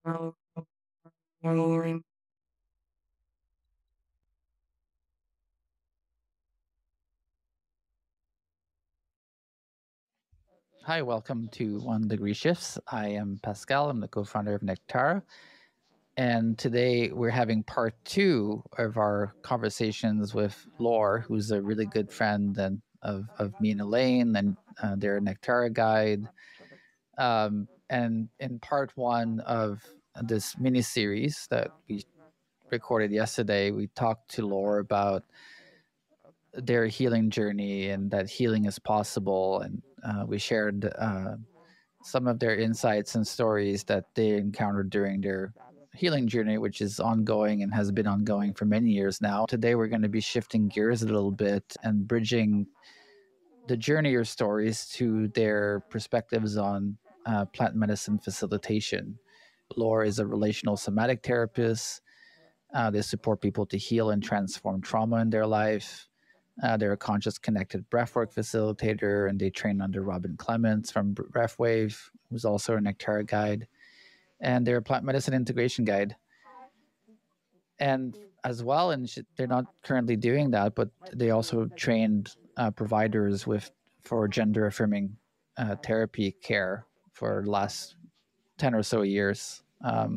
Hi, welcome to One Degree Shifts. I am Pascal. I'm the co-founder of Nectara. And today we're having part two of our conversations with Laure, who's a really good friend of me and Elaine, and they're a Nectara guide. And in part one of this mini series that we recorded yesterday, we talked to Laure about their healing journey and that healing is possible. And we shared some of their insights and stories that they encountered during their healing journey, which is ongoing and has been ongoing for many years now. Today, we're going to be shifting gears a little bit and bridging the journey or stories to their perspectives on plant medicine facilitation. Laure is a relational somatic therapist. They support people to heal and transform trauma in their life. They're a conscious connected breathwork facilitator, and they train under Robin Clements from Breathwave, who's also a Nectara guide. And they're a plant medicine integration guide. And as well, and they're not currently doing that, but they also trained providers for gender affirming therapy care for the last 10 or so years. Hi,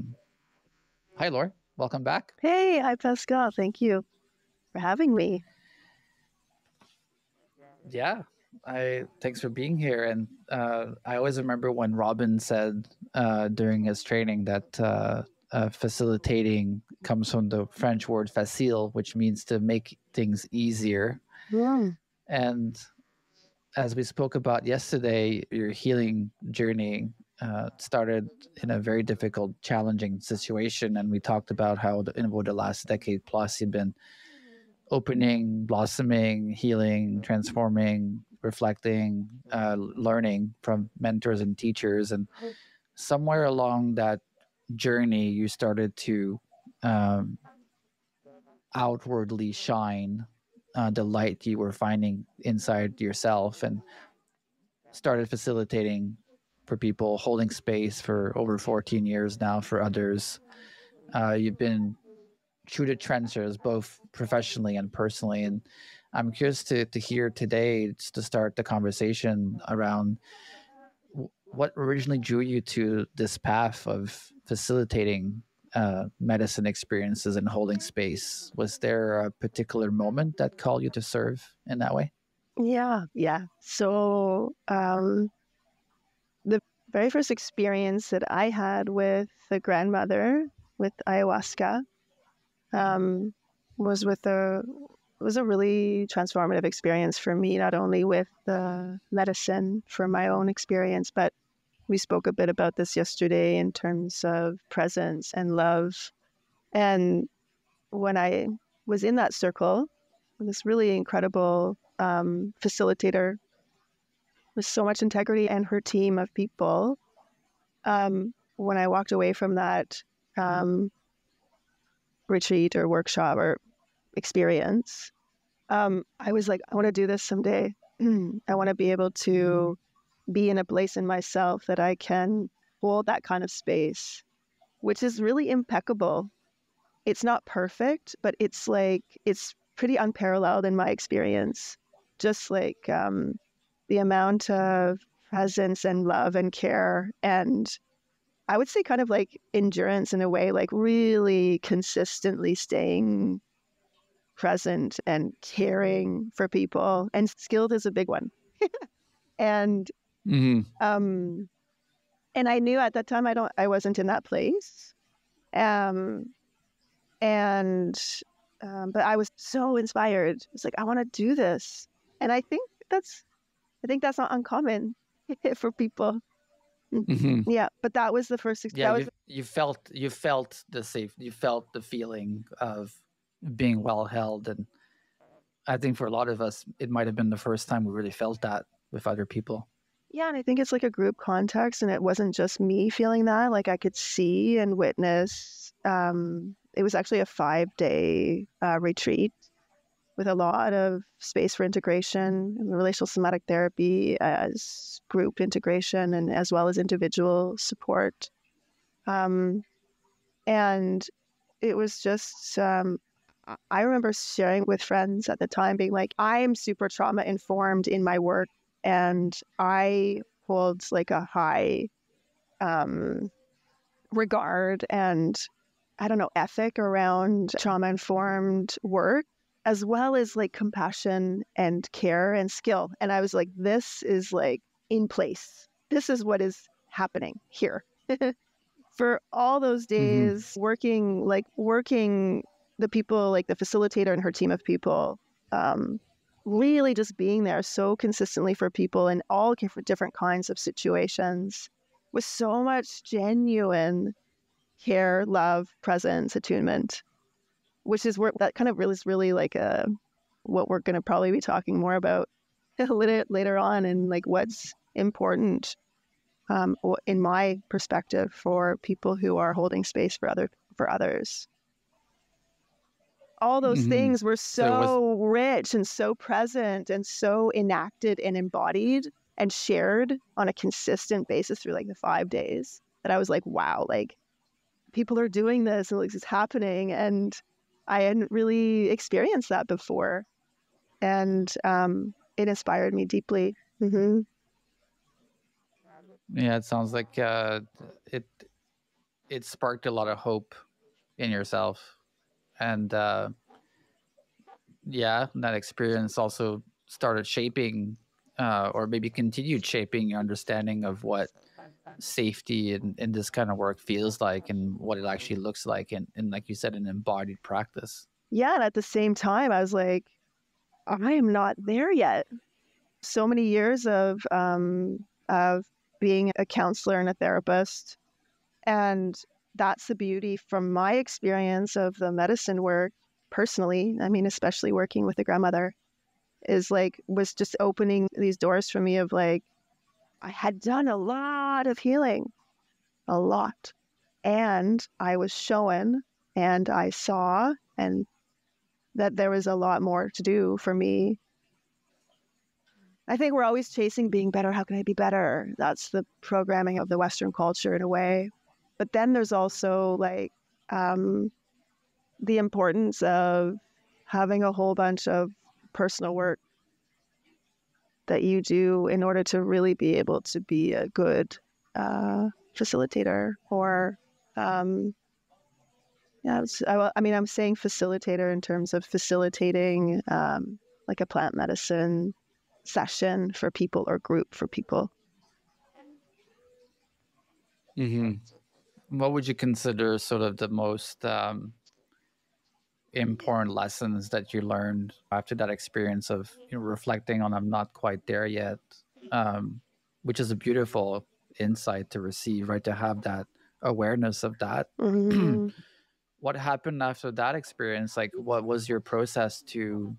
Laure. Welcome back. Hey, hi, Pascal. Thank you for having me. Yeah, thanks for being here. And I always remember when Robin said during his training that facilitating comes from the French word facile, which means to make things easier. Yeah. And as we spoke about yesterday, your healing journey started in a very difficult, challenging situation. And we talked about how over the last decade plus, you've been opening, blossoming, healing, transforming, reflecting, learning from mentors and teachers. And somewhere along that journey, you started to outwardly shine the light you were finding inside yourself and started facilitating for people, holding space for over 14 years now for others. You've been true to trenches, both professionally and personally. And I'm curious to hear today, just to start the conversation around what originally drew you to this path of facilitating medicine experiences and holding space. Was there a particular moment that called you to serve in that way? Yeah. So the very first experience that I had with a grandmother with ayahuasca was a really transformative experience for me, not only with the medicine for my own experience, but we spoke a bit about this yesterday in terms of presence and love. And when I was in that circle, this really incredible facilitator with so much integrity and her team of people, when I walked away from that retreat or workshop or experience, I was like, I want to do this someday. I want to be able to be in a place in myself that I can hold that kind of space, which is really impeccable. It's not perfect, but it's pretty unparalleled in my experience. Just like the amount of presence and love and care, and I would say kind of like endurance in a way, like really consistently staying present and caring for people. And skilled is a big one. And and I knew at that time I wasn't in that place. But I was so inspired. It's like, I want to do this. And I think that's not uncommon for people. Mm-hmm. Yeah, but that was the first. Yeah, you felt the feeling of being well held, and I think for a lot of us, it might have been the first time we really felt that with other people. Yeah, and I think it's like a group context, and it wasn't just me feeling that. Like I could see and witness. It was actually a 5-day retreat with a lot of space for integration, relational somatic therapy as group integration, and as well as individual support. And it was just, I remember sharing with friends at the time, being like, I'm super trauma informed in my work, and I hold like a high regard and, I don't know, ethic around trauma informed work, as well as like compassion and care and skill. And I was like, this is like in place. This is what is happening here. For all those Mm-hmm. days working the people, like the facilitator and her team of people, really just being there so consistently for people in all different kinds of situations, with so much genuine care, love, presence, attunement, which is where that kind of really is really like what we're going to probably be talking more about later on, and like what's important, in my perspective, for people who are holding space for others. All those Mm-hmm. things were So it was. so rich and so present and so enacted and embodied and shared on a consistent basis through like the 5 days, that I was like, wow, like people are doing this and like it's happening, and I hadn't really experienced that before, and it inspired me deeply. Mm-hmm. Yeah, it sounds like it it sparked a lot of hope in yourself, and yeah, that experience also started shaping, or maybe continued shaping your understanding of what safety in this kind of work feels like, and what it actually looks like, and like you said, an embodied practice. Yeah, and at the same time, I was like, I am not there yet. So many years of being a counselor and a therapist, and that's the beauty from my experience of the medicine work personally. I mean, especially working with a grandmother, is like was just opening these doors for me of like, I had done a lot of healing, a lot, and I was shown and I saw and that there was a lot more to do for me. I think we're always chasing being better. How can I be better? That's the programming of the Western culture in a way. But then there's also like the importance of having a whole bunch of personal work that you do in order to really be able to be a good facilitator, or yeah, I mean, I'm saying facilitator in terms of facilitating like a plant medicine session for people or group for people. Mm-hmm. What would you consider sort of the most important lessons that you learned after that experience of, reflecting on, I'm not quite there yet, um, which is a beautiful insight to receive, right? To have that awareness of that. Mm-hmm. What happened after that experience? Like, what was your process to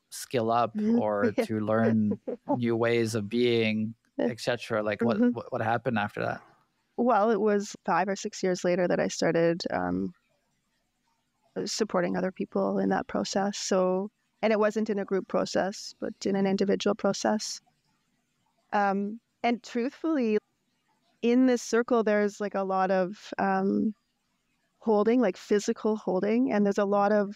skill up or Yeah. to learn new ways of being, etc.? Like, Mm-hmm. what happened after that? Well, it was 5 or 6 years later that I started supporting other people in that process. So, and it wasn't in a group process, but in an individual process. And truthfully, in this circle, there's like a lot of holding, like physical holding, and there's a lot of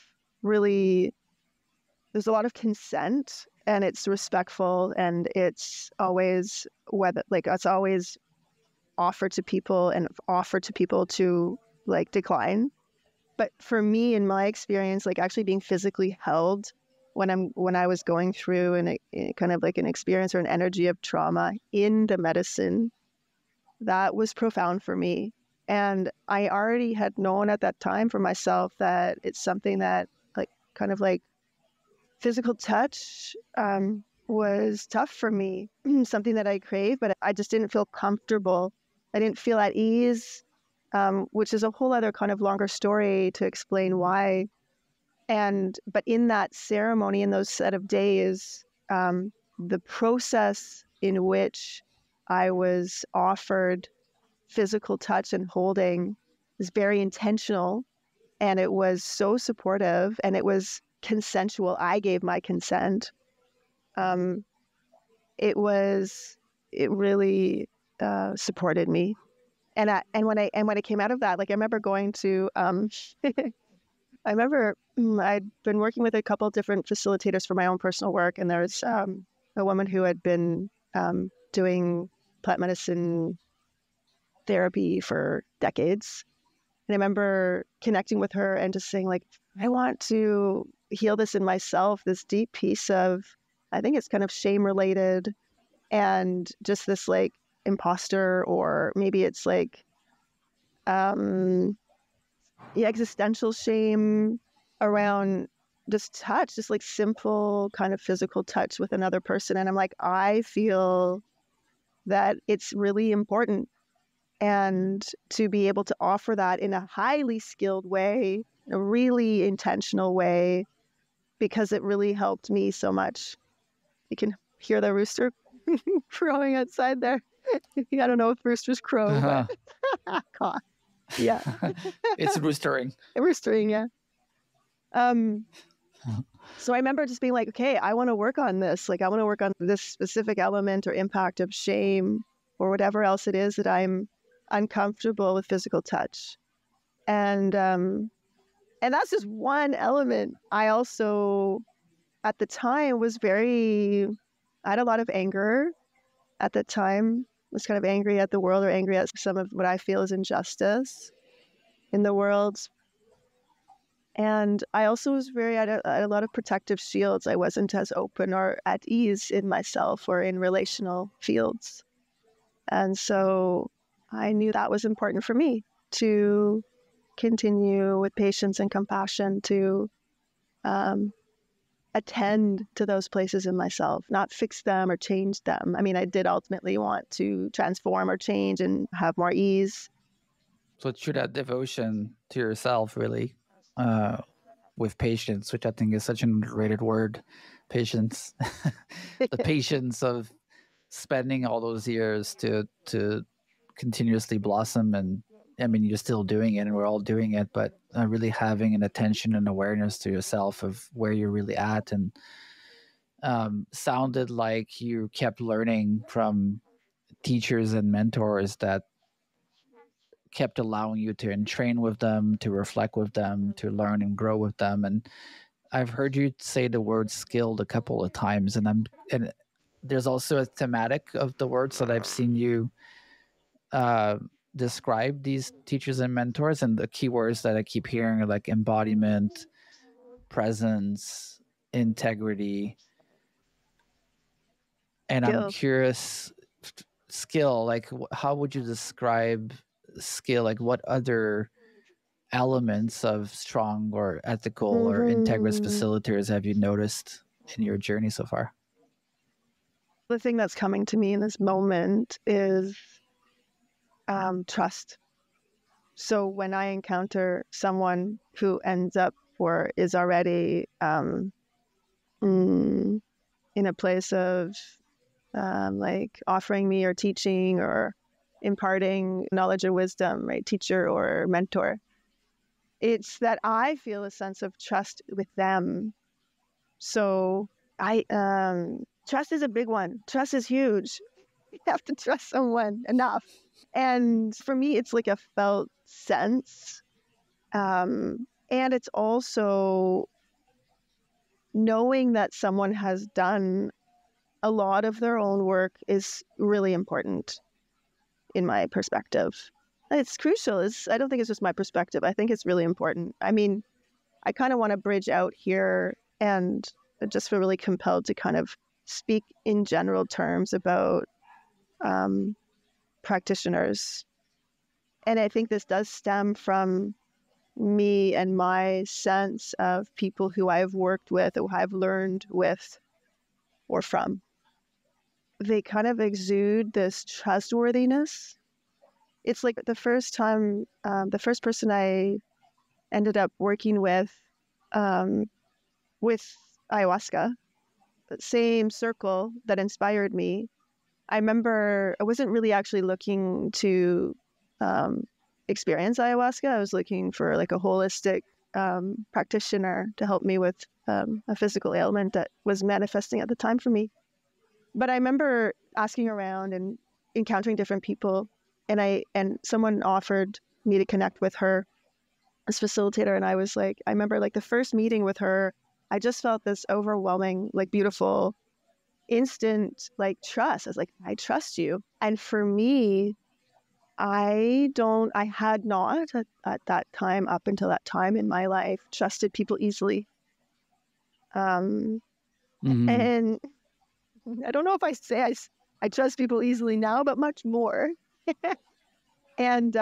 consent, and it's respectful, and it's always it's always offered to people and offered to people to like decline. But for me, in my experience, like actually being physically held when I was going through kind of like an experience or an energy of trauma in the medicine, that was profound for me. And I already had known at that time for myself that it's something that like kind of like physical touch was tough for me, something that I crave, but I just didn't feel comfortable. I didn't feel at ease, which is a whole other kind of longer story to explain why. But in that ceremony, in those set of days, the process in which I was offered physical touch and holding was very intentional, and it was so supportive, and it was consensual. I gave my consent. Um, it really supported me. And when I came out of that, like I remember going to I remember I'd been working with a couple of different facilitators for my own personal work, and there was a woman who had been doing plant medicine therapy for decades. And I remember connecting with her and just saying, like, I want to heal this in myself, this deep piece of, I think it's kind of shame related, and just this like imposter, or maybe it's like the existential shame around just touch, just like simple kind of physical touch with another person. And I'm like, I feel that it's really important, and to be able to offer that in a highly skilled way, a really intentional way, because it really helped me so much. You can hear the rooster crowing outside there. I don't know if roosters crow, but caw. Yeah. It's roostering. Roostering, yeah. So I remember just being like, okay, I want to work on this. Like, I want to work on this specific element or impact of shame or whatever else it is that I'm uncomfortable with physical touch. And that's just one element. I also, at the time, I had a lot of anger at the time. Was kind of angry at the world, or angry at some of what I feel is injustice in the world. And I also was I had a lot of protective shields. I wasn't as open or at ease in myself or in relational fields. And so I knew that was important for me to continue with patience and compassion to attend to those places in myself, not fix them or change them. I mean, I did ultimately want to transform or change and have more ease. So through that devotion to yourself, really, with patience, which I think is such an underrated word, patience, the patience of spending all those years to continuously blossom. And I mean, you're still doing it, and we're all doing it, but really having an attention and awareness to yourself of where you're really at. And sounded like you kept learning from teachers and mentors that kept allowing you to entrain with them, to reflect with them, to learn and grow with them. And I've heard you say the word skilled a couple of times, and there's also a thematic of the words that I've seen you describe these teachers and mentors, and the keywords that I keep hearing are like embodiment, presence, integrity. And I'm curious, skill, like how would you describe skill? Like what other elements of strong or ethical or integrous facilitators have you noticed in your journey so far? The thing that's coming to me in this moment is trust. So when I encounter someone who ends up or is already in a place of like offering me or teaching or imparting knowledge or wisdom, right, teacher or mentor, it's that I feel a sense of trust with them. So trust is a big one. Trust is huge. You have to trust someone enough. And for me, it's like a felt sense. And it's also knowing that someone has done a lot of their own work is really important in my perspective. It's crucial. I don't think it's just my perspective. I think it's really important. I mean, I kind of want to bridge out here and just feel really compelled to kind of speak in general terms about practitioners. And I think this does stem from me and my sense of people who I've worked with or I've learned with or from. They kind of exude this trustworthiness. It's like the first person I ended up working with ayahuasca, same circle that inspired me. I remember I wasn't really actually looking to experience ayahuasca. I was looking for like a holistic practitioner to help me with a physical ailment that was manifesting at the time for me. But I remember asking around and encountering different people and someone offered me to connect with her as facilitator. And I was like, I remember like the first meeting with her, I just felt this overwhelming, like beautiful, instant like trust. I was like, I trust you. And for me, I had not at that time, up until that time in my life, trusted people easily. And I don't know if I say I trust people easily now, but much more. And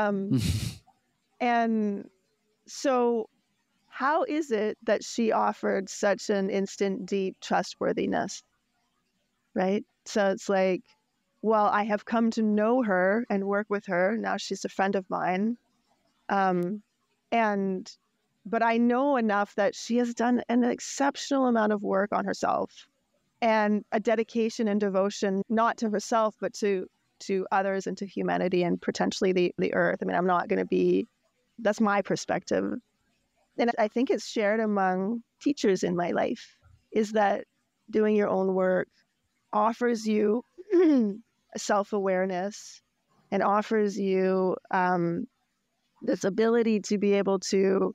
and so how is it that she offered such an instant, deep trustworthiness? Right? So it's like, well, I have come to know her and work with her. Now she's a friend of mine. But I know enough that she has done an exceptional amount of work on herself and a dedication and devotion, not to herself, but to others and to humanity and potentially the earth. I mean, I'm not going to be, that's my perspective. And I think it's shared among teachers in my life, is that doing your own work offers you a self-awareness and offers you this ability to be able to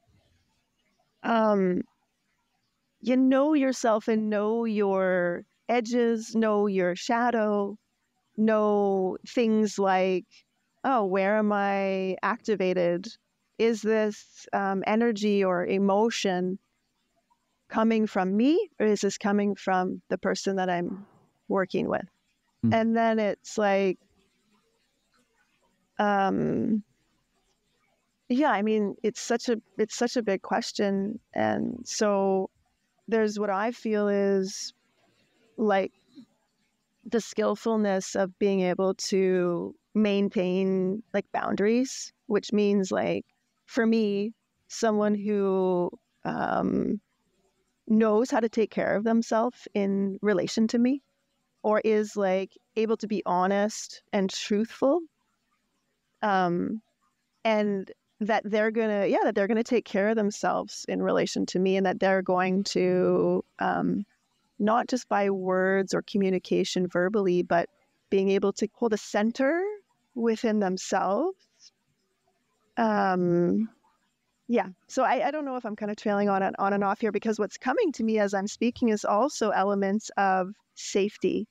you know yourself and know your edges, know your shadow, know things like, oh, where am I activated? Is this energy or emotion coming from me, or is this coming from the person that I'm working with? And then it's like, yeah, I mean, it's such a big question. And so there's what I feel is like the skillfulness of being able to maintain like boundaries, which means like, for me, someone who knows how to take care of themselves in relation to me, or is like able to be honest and truthful, and that they're gonna take care of themselves in relation to me, and that they're going to not just by words or communication verbally, but being able to hold a center within themselves. Yeah. So I don't know if I'm kind of trailing on and off here, because what's coming to me as I'm speaking is also elements of safety.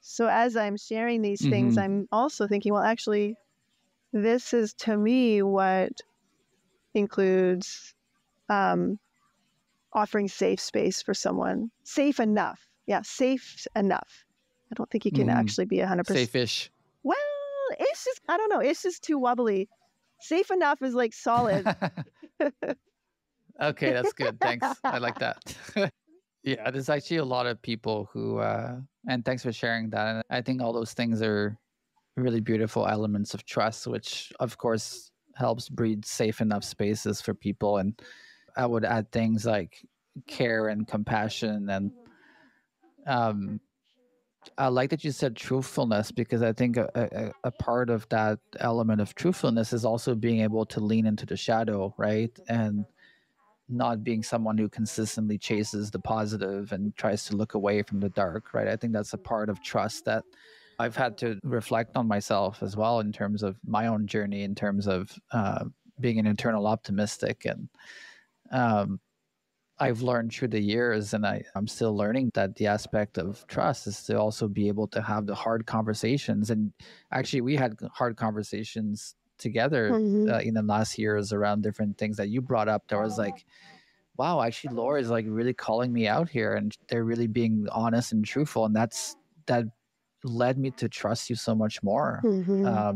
So as I'm sharing these things, I'm also thinking, well, actually, this is to me what includes offering safe space for someone. Safe enough. Yeah, safe enough. I don't think you can actually be 100%. Safe-ish. Well, it's just, I don't know. It's just too wobbly. Safe enough is like solid. Okay, that's good. Thanks. I like that. Yeah, there's actually a lot of people who, and thanks for sharing that. And I think all those things are really beautiful elements of trust, which of course helps breed safe enough spaces for people. And I would add things like care and compassion. And I like that you said truthfulness, because I think a part of that element of truthfulness is also being able to lean into the shadow, right? And not being someone who consistently chases the positive and tries to look away from the dark, right? I think that's a part of trust that I've had to reflect on myself as well, in terms of my own journey, in terms of being an internal optimistic. And I've learned through the years, and I'm still learning, that the aspect of trust is to also be able to have the hard conversations. And actually, we had hard conversations together in the last years around different things that you brought up. There was like, wow, actually, Laura is like really calling me out here, and they're really being honest and truthful. And that led me to trust you so much more,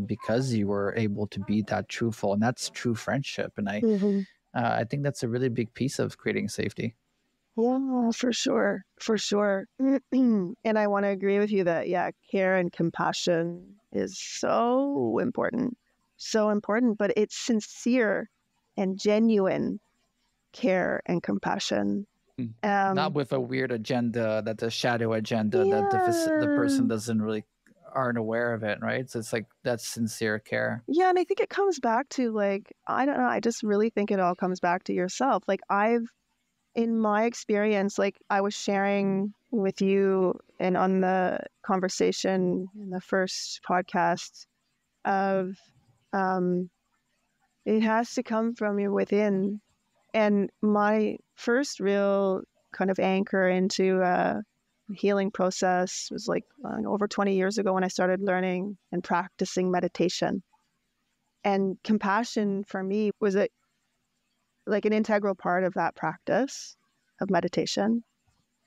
because you were able to be that truthful, and that's true friendship. And I think that's a really big piece of creating safety. Yeah, for sure. For sure. And I want to agree with you that, yeah, care and compassion is so important. So important, but it's sincere and genuine care and compassion. Not with a weird agenda, that's a shadow agenda that the person doesn't really aren't aware of it, right? So it's like that's sincere care. Yeah, and I think it comes back to like, I don't know, I just really think it all comes back to yourself. Like in my experience, like I was sharing with you and on the conversation in the first podcast, of it has to come from you within. And my first real kind of anchor into a healing process was like over 20 years ago when I started learning and practicing meditation. And compassion for me was like an integral part of that practice of meditation.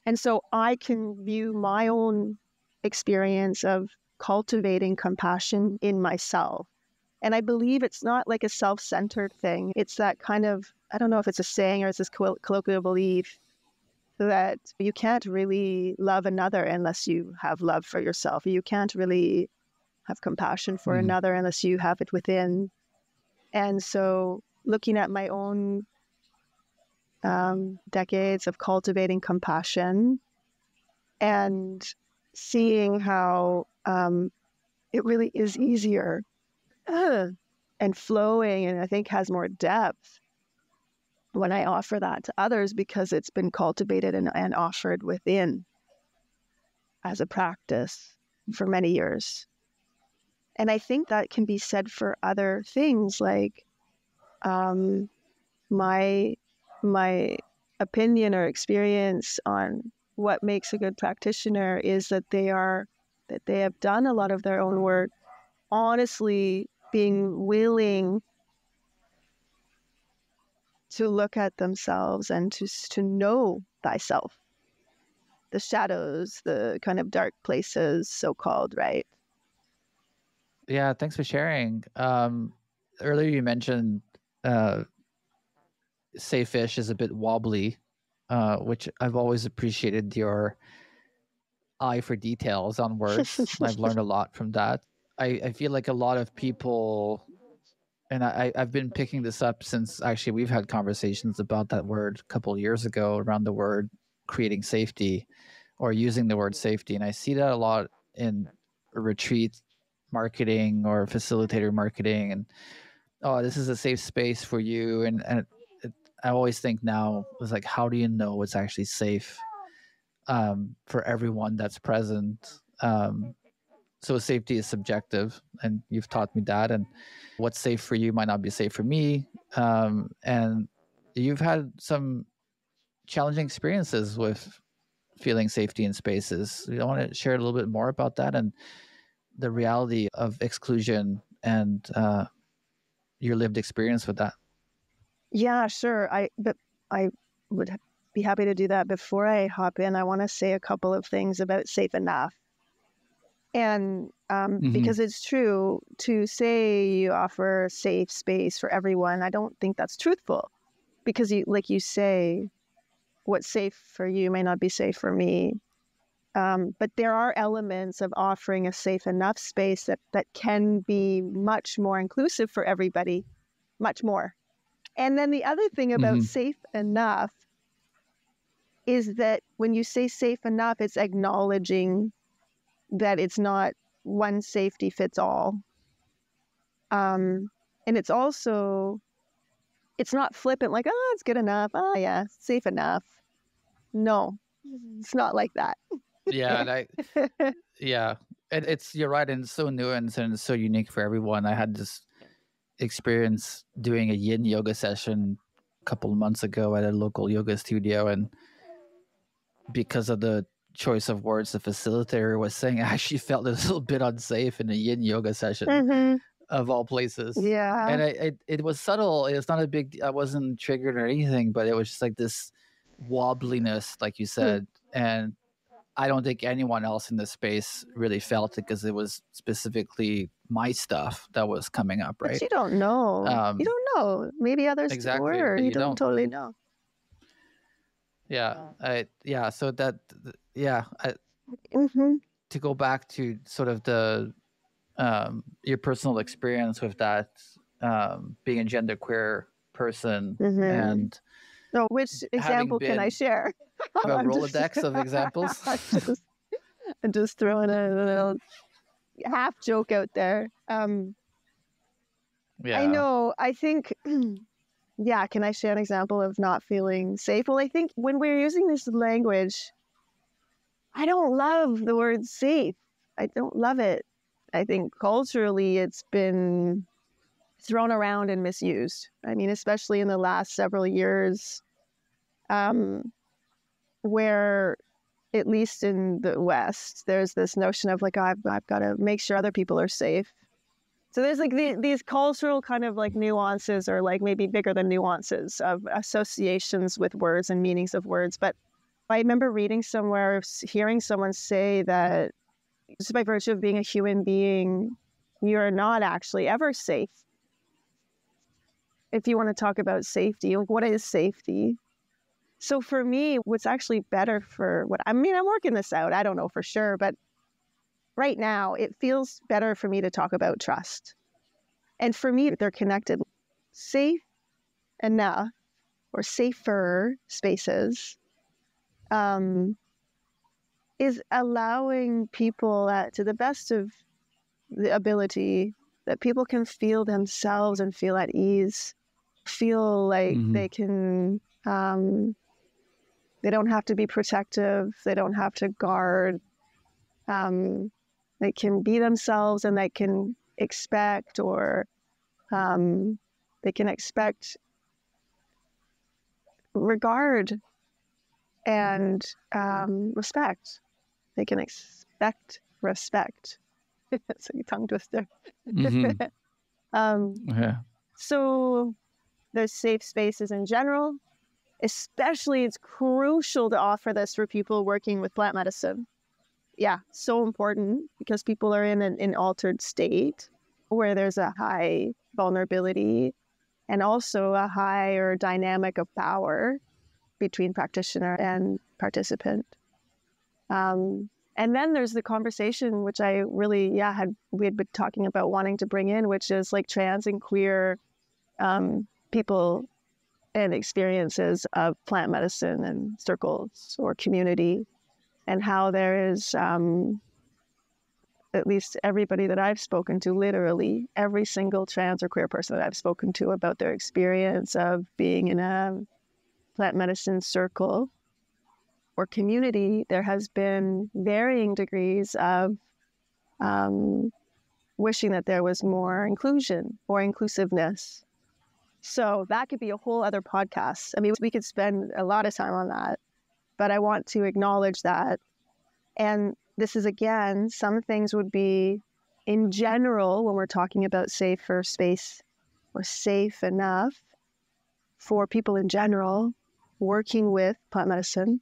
And so I can view my own experience of cultivating compassion in myself. And I believe it's not like a self-centered thing. It's that kind of, I don't know if it's a saying or it's this colloquial belief that you can't really love another unless you have love for yourself. You can't really have compassion for another unless you have it within. And so looking at my own decades of cultivating compassion and seeing how it really is easier and flowing, and I think has more depth when I offer that to others because it's been cultivated and offered within as a practice for many years. And I think that can be said for other things like my opinion or experience on what makes a good practitioner is that they have done a lot of their own work, honestly being willing to look at themselves and to know thyself, the shadows, the kind of dark places, so-called, right? Yeah, thanks for sharing. Earlier you mentioned safe-ish is a bit wobbly, which I've always appreciated your eye for details on words. I've learned a lot from that. I feel like a lot of people, and I've been picking this up since actually we've had conversations about that word a couple of years ago around the word creating safety or using the word safety. And I see that a lot in retreat marketing or facilitator marketing. And, oh, this is a safe space for you. And I always think now is like, how do you know it's actually safe for everyone that's present? So safety is subjective, and you've taught me that. And what's safe for you might not be safe for me. And you've had some challenging experiences with feeling safety in spaces. You want to share a little bit more about that and the reality of exclusion and your lived experience with that? Yeah, sure. But I would be happy to do that. Before I hop in, I want to say a couple of things about safe enough. And because it's true to say you offer safe space for everyone, I don't think that's truthful. Because like you say, what's safe for you may not be safe for me. But there are elements of offering a safe enough space that can be much more inclusive for everybody, much more. And then the other thing about safe enough is that when you say safe enough, it's acknowledging that it's not one safety fits all. And it's also, it's not flippant like, oh, it's good enough. Oh, yeah, safe enough. No, it's not like that. Yeah, yeah. And you're right, and it's so nuanced and it's so unique for everyone. I had this experience doing a yin yoga session a couple of months ago at a local yoga studio, and because of the choice of words the facilitator was saying, I actually felt a little bit unsafe in a yin yoga session of all places. Yeah. And it was subtle. It's not a big, I wasn't triggered or anything, but it was just like this wobbliness, like you said. And I don't think anyone else in the space really felt it because it was specifically my stuff that was coming up, right? But you don't know. You don't know. Maybe others exactly, were. You don't totally know. Yeah. So that, yeah. To go back to sort of the your personal experience with that, being a genderqueer person, and so which example can I share? A Rolodex of examples. I'm just throwing a little half joke out there. Yeah. I know. I think. Yeah, can I share an example of not feeling safe? Well, I think when we're using this language, I don't love the word safe. I don't love it. I think culturally it's been thrown around and misused. I mean, especially in the last several years, where, at least in the West, there's this notion of like, I've got to make sure other people are safe. So there's like these cultural kind of like nuances, or like maybe bigger than nuances, of associations with words and meanings of words. But I remember reading somewhere, hearing someone say that just by virtue of being a human being, you're not actually ever safe. If you want to talk about safety, what is safety? So for me, what's actually better for I'm working this out. I don't know for sure, but right now it feels better for me to talk about trust. And for me, they're connected. Safe enough, or safer spaces, is allowing people to the best of the ability that people can feel themselves and feel at ease, feel like they can, they don't have to be protective, they don't have to guard, they can be themselves, and they can expect, or they can expect regard and respect. They can expect respect. It's like a tongue twister. Yeah. So there's safe spaces in general. Especially, it's crucial to offer this for people working with plant medicine. Yeah, so important, because people are in an altered state where there's a high vulnerability and also a higher dynamic of power between practitioner and participant. And then there's the conversation, which I really, we had been talking about wanting to bring in, which is like trans and queer people and experiences of plant medicine and circles or community, and how there is, at least everybody that I've spoken to, literally every single trans or queer person that I've spoken to about their experience of being in a plant medicine circle or community, there has been varying degrees of wishing that there was more inclusion or inclusiveness. So that could be a whole other podcast. I mean, we could spend a lot of time on that, but I want to acknowledge that. And this is, again, some things would be, in general, when we're talking about safer space or safe enough for people in general working with plant medicine.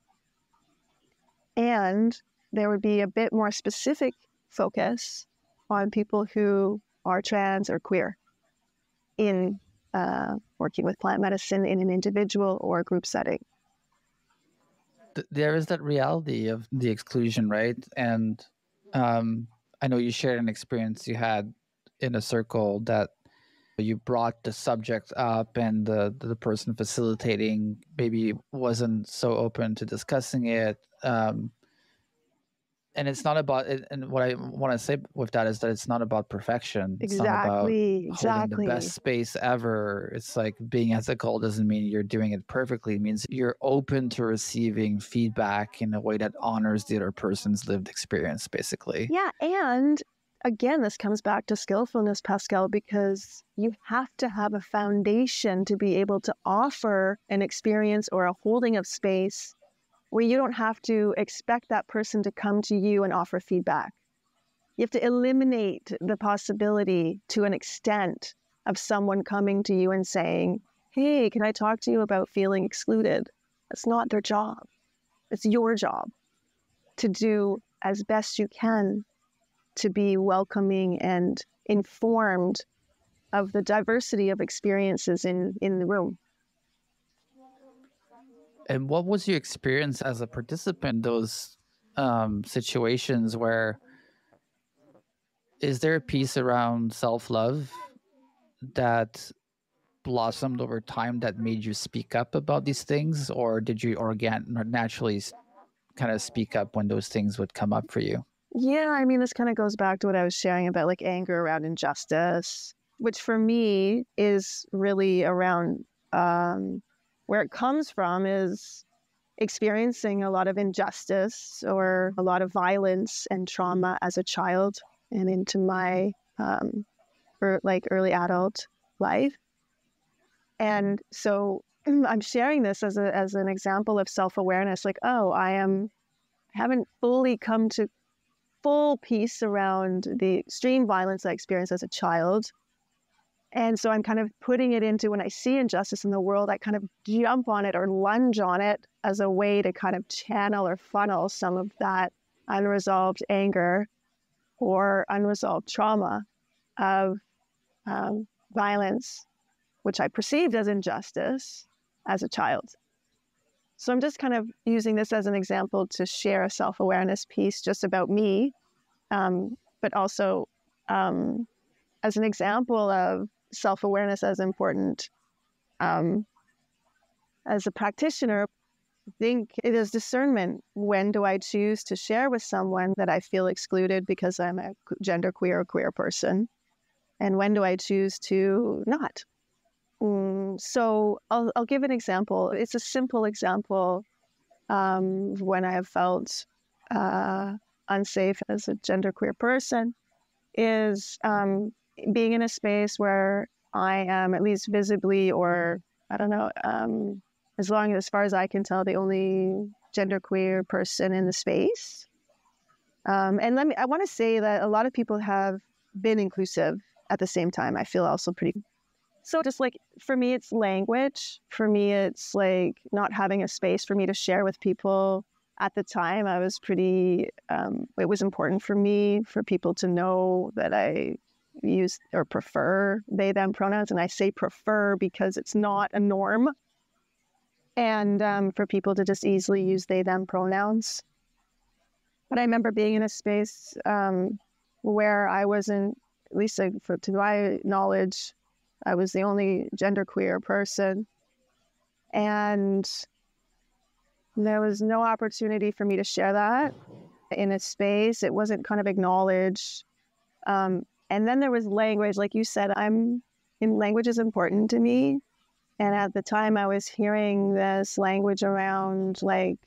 And there would be a bit more specific focus on people who are trans or queer in working with plant medicine in an individual or group setting. There is that reality of the exclusion, right? And I know you shared an experience you had in a circle that you brought the subject up, and the person facilitating maybe wasn't so open to discussing it. And it's not about it. And what I want to say with that is that it's not about perfection. It's not about holding the best space ever. It's like being ethical doesn't mean you're doing it perfectly. It means you're open to receiving feedback in a way that honors the other person's lived experience, basically. Yeah. And again, this comes back to skillfulness, Pascal, because you have to have a foundation to be able to offer an experience or a holding of space where you don't have to expect that person to come to you and offer feedback. You have to eliminate the possibility, to an extent, of someone coming to you and saying, hey, can I talk to you about feeling excluded? That's not their job. It's your job to do as best you can to be welcoming and informed of the diversity of experiences in the room. And what was your experience as a participant in those situations where, is there a piece around self-love that blossomed over time that made you speak up about these things, or did you naturally kind of speak up when those things would come up for you? Yeah, I mean, this kind of goes back to what I was sharing about like anger around injustice, which for me is really around where it comes from is experiencing a lot of injustice or a lot of violence and trauma as a child. and into my early adult life. And so I'm sharing this as an example of self-awareness, like, oh, I haven't fully come to full peace around the extreme violence I experienced as a child. And so I'm kind of putting it into, when I see injustice in the world, I kind of jump on it or lunge on it as a way to kind of channel or funnel some of that unresolved anger or unresolved trauma of violence, which I perceived as injustice as a child. So I'm just kind of using this as an example to share a self-awareness piece just about me, but also as an example of self-awareness as important. As a practitioner, I think it is discernment. When do I choose to share with someone that I feel excluded because I'm a genderqueer or queer person? And when do I choose to not? So I'll give an example. It's a simple example when I have felt unsafe as a genderqueer person is being in a space where I am at least visibly, or I don't know, as far as I can tell, the only genderqueer person in the space. And I want to say that a lot of people have been inclusive at the same time. I feel also pretty. So just like, for me, it's language. For me, it's like not having a space for me to share with people. At the time, I was pretty, it was important for me for people to know that I use or prefer they, them pronouns. And I say prefer because it's not a norm. And for people to just easily use they, them pronouns. But I remember being in a space where I wasn't, at least to my knowledge, I was the only genderqueer person. And there was no opportunity for me to share that in a space. It wasn't kind of acknowledged. And then there was language. Like you said, language is important to me. And at the time I was hearing this language around like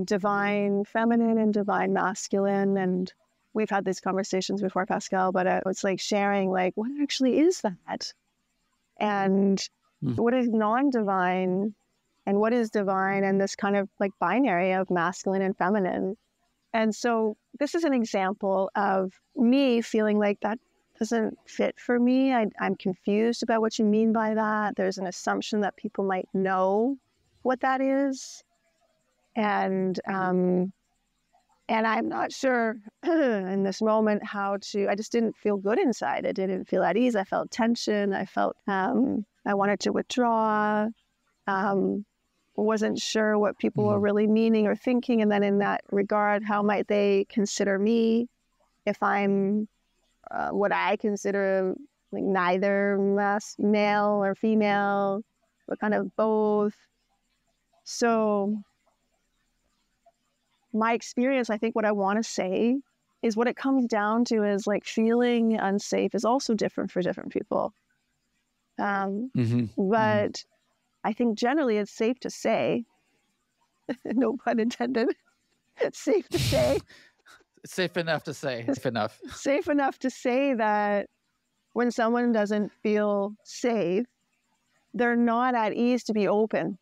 divine feminine and divine masculine. And we've had these conversations before, Pascal, but it's like sharing like, what actually is that? And what is non-divine and what is divine, and this kind of like binary of masculine and feminine. And so this is an example of me feeling like that doesn't fit for me. I'm confused about what you mean by that. There's an assumption that people might know what that is. And I'm not sure in this moment I just didn't feel good inside. I didn't feel at ease. I felt tension. I felt, I wanted to withdraw. Wasn't sure what people were really meaning or thinking. And then in that regard, how might they consider me if I'm what I consider like neither male or female, but kind of both. So my experience, I think what I want to say is what it comes down to is like feeling unsafe is also different for different people. But I think generally it's safe to say, no pun intended, it's safe to say. Safe enough to say. Safe enough to say that when someone doesn't feel safe, they're not at ease to be open.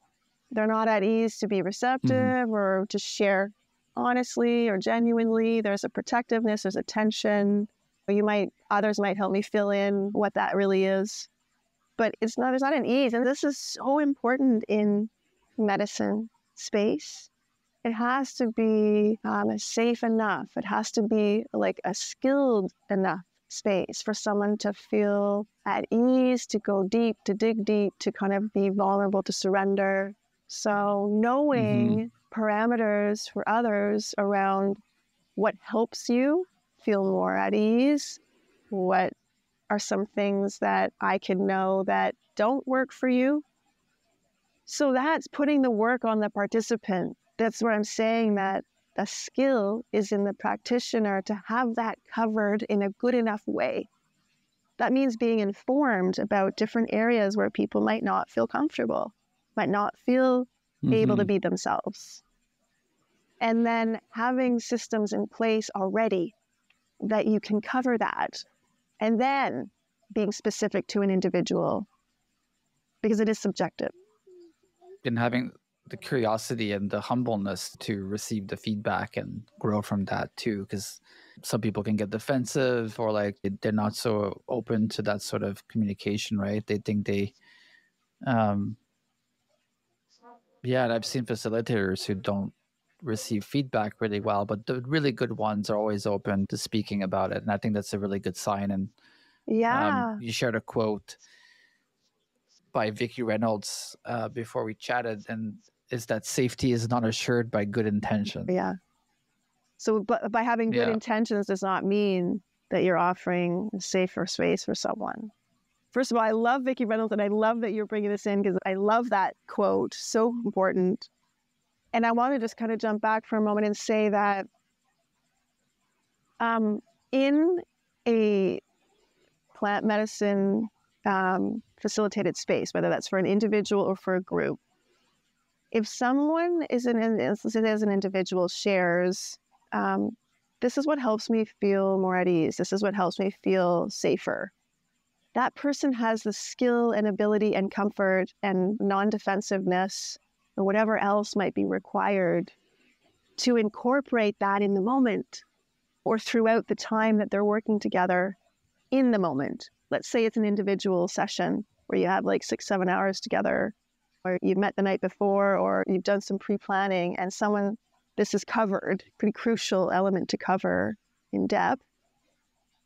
They're not at ease to be receptive or to share honestly or genuinely. There's a protectiveness, there's a tension. Others might help me fill in what that really is. But there's not an ease. And this is so important in medicine space. It has to be safe enough. It has to be like a skilled enough space for someone to feel at ease, to go deep, to dig deep, to kind of be vulnerable, to surrender. So knowing parameters for others around what helps you feel more at ease, what are some things that I can know that don't work for you. So that's putting the work on the participant. That's where I'm saying that the skill is in the practitioner to have that covered in a good enough way. That means being informed about different areas where people might not feel comfortable, might not feel able to be themselves. And then having systems in place already that you can cover that, and then being specific to an individual, because it is subjective. And having the curiosity and the humbleness to receive the feedback and grow from that too, because some people can get defensive, or like they're not so open to that sort of communication, right? They think they yeah, and I've seen facilitators who don't receive feedback really well, but the really good ones are always open to speaking about it, and I think that's a really good sign. And you shared a quote by Vicki Reynolds before we chatted, and is that safety is not assured by good intention. Yeah. So, but by having good intentions does not mean that you're offering a safer space for someone. First of all, I love Vicki Reynolds, and I love that you're bringing this in, because I love that quote. So important. And I want to just kind of jump back for a moment and say that in a plant medicine facilitated space, whether that's for an individual or for a group, if someone as an individual shares, this is what helps me feel more at ease, this is what helps me feel safer, that person has the skill and ability and comfort and non-defensiveness or whatever else might be required to incorporate that in the moment or throughout the time that they're working together in the moment. Let's say it's an individual session where you have like 6-7 hours together, or you've met the night before, or you've done some pre-planning, and this is covered, pretty crucial element to cover in depth.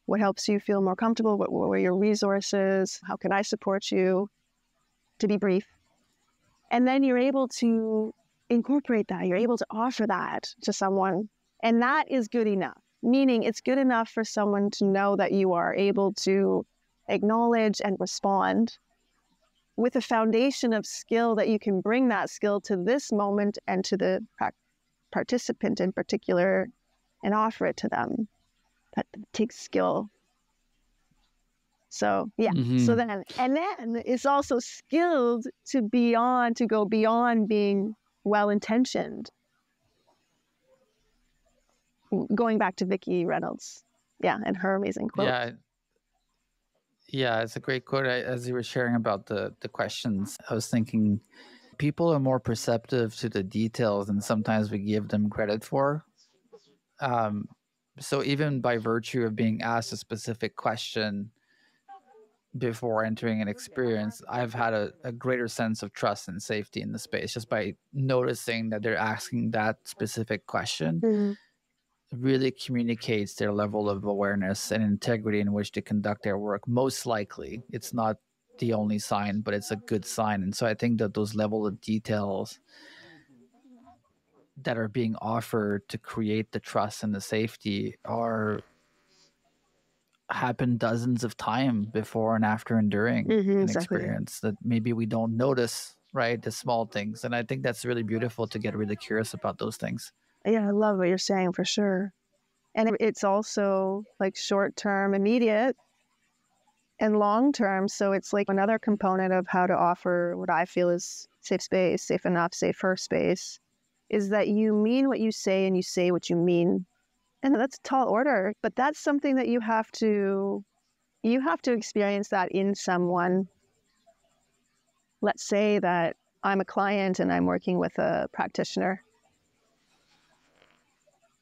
What helps you feel more comfortable? What are your resources? How can I support you? To be brief. And then you're able to incorporate that. You're able to offer that to someone. And that is good enough. Meaning it's good enough for someone to know that you are able to acknowledge and respond with a foundation of skill, that you can bring that skill to this moment and to the participant in particular and offer it to them. That takes skill. So so then it's also skilled to go beyond being well-intentioned. Going back to Vicki Reynolds, and her amazing quote. Yeah, it's a great quote. As you were sharing about the questions, I was thinking people are more perceptive to the details than sometimes we give them credit for. So even by virtue of being asked a specific question before entering an experience, I've had a greater sense of trust and safety in the space just by noticing that they're asking that specific question. Really communicates their level of awareness and integrity in which to conduct their work. Most likely, it's not the only sign, but it's a good sign. And so I think that those level of details that are being offered to create the trust and the safety happen dozens of times before and after and during an experience that maybe we don't notice, right? The small things. And I think that's really beautiful to get really curious about those things. Yeah, I love what you're saying, for sure. And it's also like short-term, immediate, and long-term. So it's like another component of how to offer what I feel is safe space, safe enough, safer space, is that you mean what you say and you say what you mean. And that's a tall order, but that's something that you have to experience that in someone. Let's say that I'm a client and I'm working with a practitioner.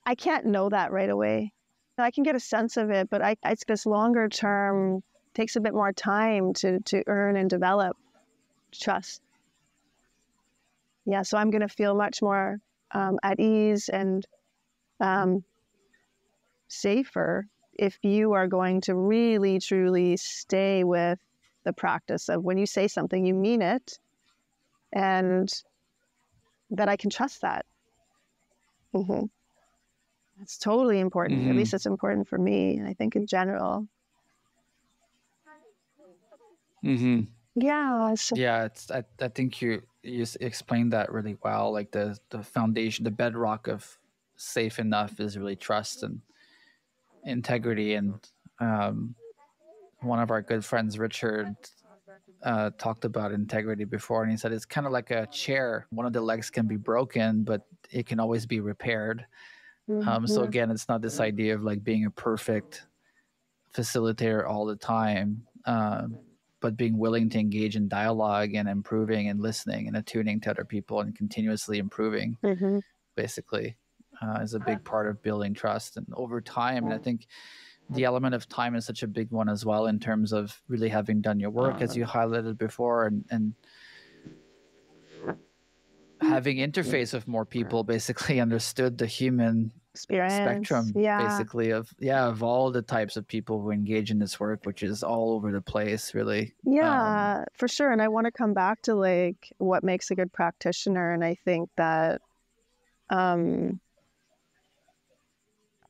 I can't know that right away. I can get a sense of it, but it's this longer term, takes a bit more time to earn and develop trust. Yeah, so I'm going to feel much more at ease and safer if you are going to really, truly stay with the practice of when you say something, you mean it, and that I can trust that. That's totally important. At least it's important for me, and I think in general. Yeah. Yeah, I think you explained that really well. Like the foundation, the bedrock of safe enough is really trust and integrity. And one of our good friends, Richard, talked about integrity before, and he said it's kind of like a chair. One of the legs can be broken, but it can always be repaired. So Mhm. again, it's not this idea of like being a perfect facilitator all the time, but being willing to engage in dialogue and improving and listening and attuning to other people and continuously improving, Mhm. basically, is a big part of building trust. And over time, and I think the element of time is such a big one as well, in terms of really having done your work, as you highlighted before, and having interface with more people, basically understood the human Experience. spectrum, Yeah. basically, of all the types of people who engage in this work, which is all over the place, really. Yeah, for sure. And I want to come back to like what makes a good practitioner. And um,